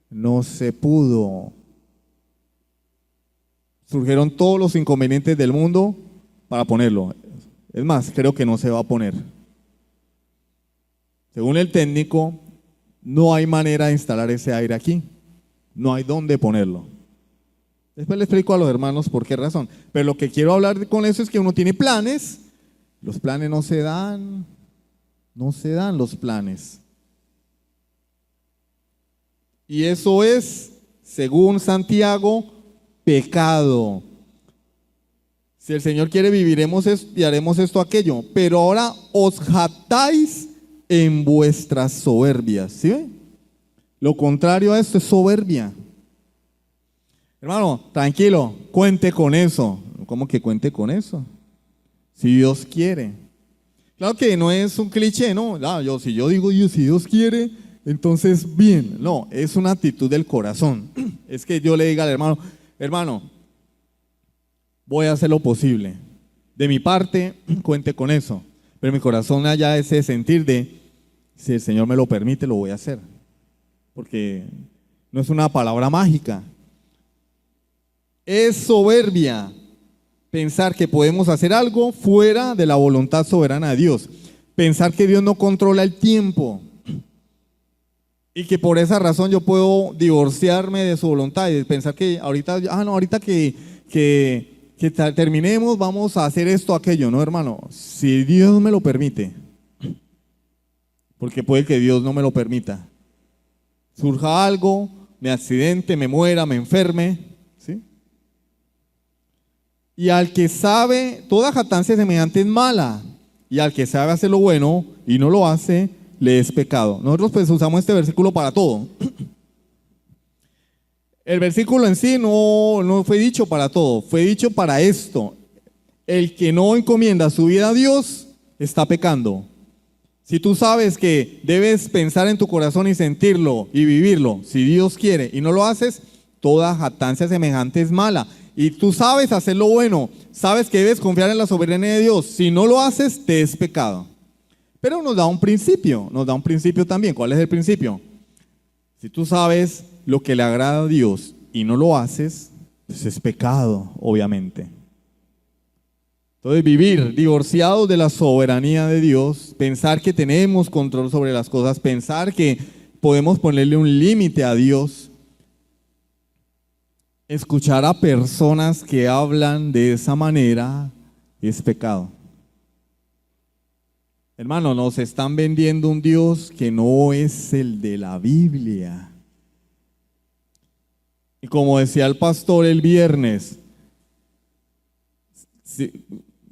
no se pudo. Surgieron todos los inconvenientes del mundo para ponerlo. Es más, creo que no se va a poner. Según el técnico, no hay manera de instalar ese aire aquí. No hay dónde ponerlo. Después le explico a los hermanos por qué razón. Pero lo que quiero hablar con eso es que uno tiene planes. Los planes no se dan. No se dan los planes. Y eso es, según Santiago, pecado. Si el Señor quiere, viviremos esto y haremos esto, aquello. Pero ahora os jactáis en vuestras soberbias. ¿Sí ve? Lo contrario a esto es soberbia. Hermano, tranquilo, cuente con eso. ¿Cómo que cuente con eso? Si Dios quiere. Claro que no es un cliché, ¿no? Si yo digo, si Dios quiere, entonces bien. No, es una actitud del corazón. Es que yo le diga al hermano, hermano, voy a hacer lo posible. De mi parte, cuente con eso. Pero mi corazón haya ese sentir de, si el Señor me lo permite, lo voy a hacer. Porque no es una palabra mágica. Es soberbia pensar que podemos hacer algo fuera de la voluntad soberana de Dios. Pensar que Dios no controla el tiempo. Y que por esa razón yo puedo divorciarme de su voluntad y pensar que ahorita que terminemos vamos a hacer esto, aquello. No, hermano, si Dios me lo permite, porque puede que Dios no me lo permita. Surja algo, me accidente, me muera, me enferme, ¿sí? Y al que sabe, toda jactancia semejante es mala, y al que sabe hacer lo bueno y no lo hace, le es pecado. Nosotros pues usamos este versículo para todo. El versículo en sí no fue dicho para todo, fue dicho para esto. El que no encomienda su vida a Dios está pecando. Si tú sabes que debes pensar en tu corazón y sentirlo y vivirlo, si Dios quiere y no lo haces, toda jactancia semejante es mala. Y tú sabes hacer lo bueno, sabes que debes confiar en la soberanía de Dios. Si no lo haces, te es pecado. Pero nos da un principio también. ¿Cuál es el principio? Si tú sabes lo que le agrada a Dios y no lo haces, pues es pecado, obviamente. Entonces, vivir divorciados de la soberanía de Dios, pensar que tenemos control sobre las cosas, pensar que podemos ponerle un límite a Dios, escuchar a personas que hablan de esa manera es pecado. Hermano, nos están vendiendo un Dios que no es el de la Biblia. Y como decía el pastor el viernes,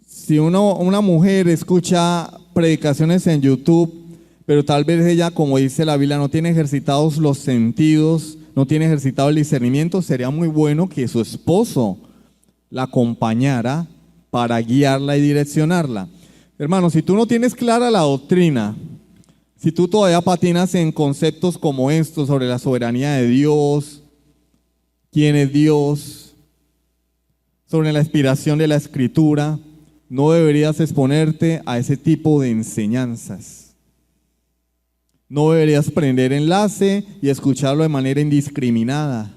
si una mujer escucha predicaciones en YouTube, pero tal vez ella, como dice la Biblia, no tiene ejercitados los sentidos, no tiene ejercitado el discernimiento, sería muy bueno que su esposo la acompañara para guiarla y direccionarla. Hermano, si tú no tienes clara la doctrina, si tú todavía patinas en conceptos como estos sobre la soberanía de Dios, quién es Dios, sobre la inspiración de la Escritura, no deberías exponerte a ese tipo de enseñanzas. No deberías prender enlace y escucharlo de manera indiscriminada.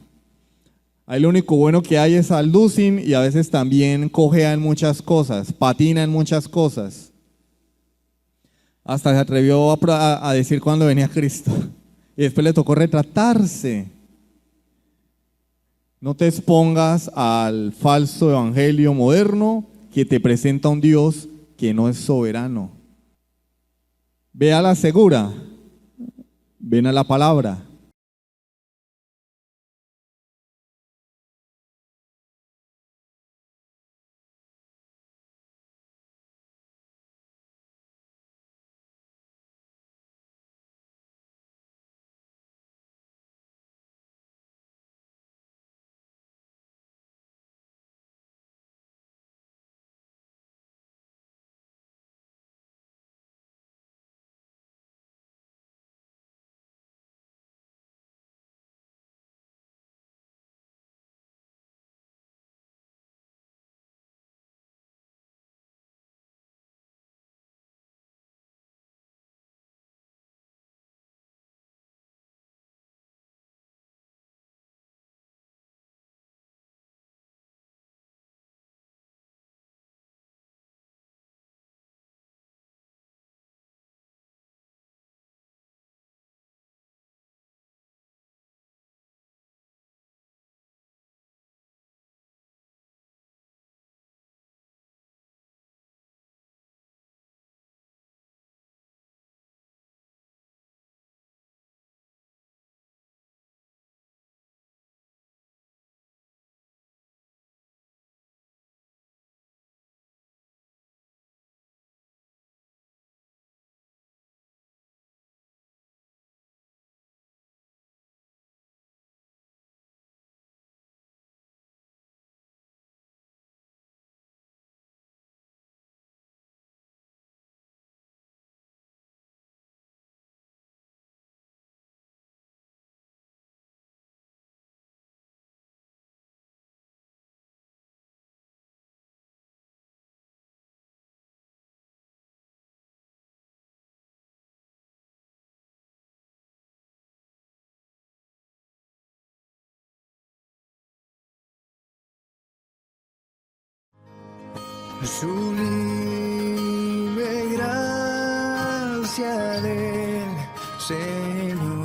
Ahí lo único bueno que hay es alducin y a veces también cojea en muchas cosas, patina en muchas cosas. Hasta se atrevió a decir cuando venía Cristo. Y después le tocó retratarse. No te expongas al falso evangelio moderno que te presenta un Dios que no es soberano. Ve a la segura, ven a la palabra. sublime gracia del Señor.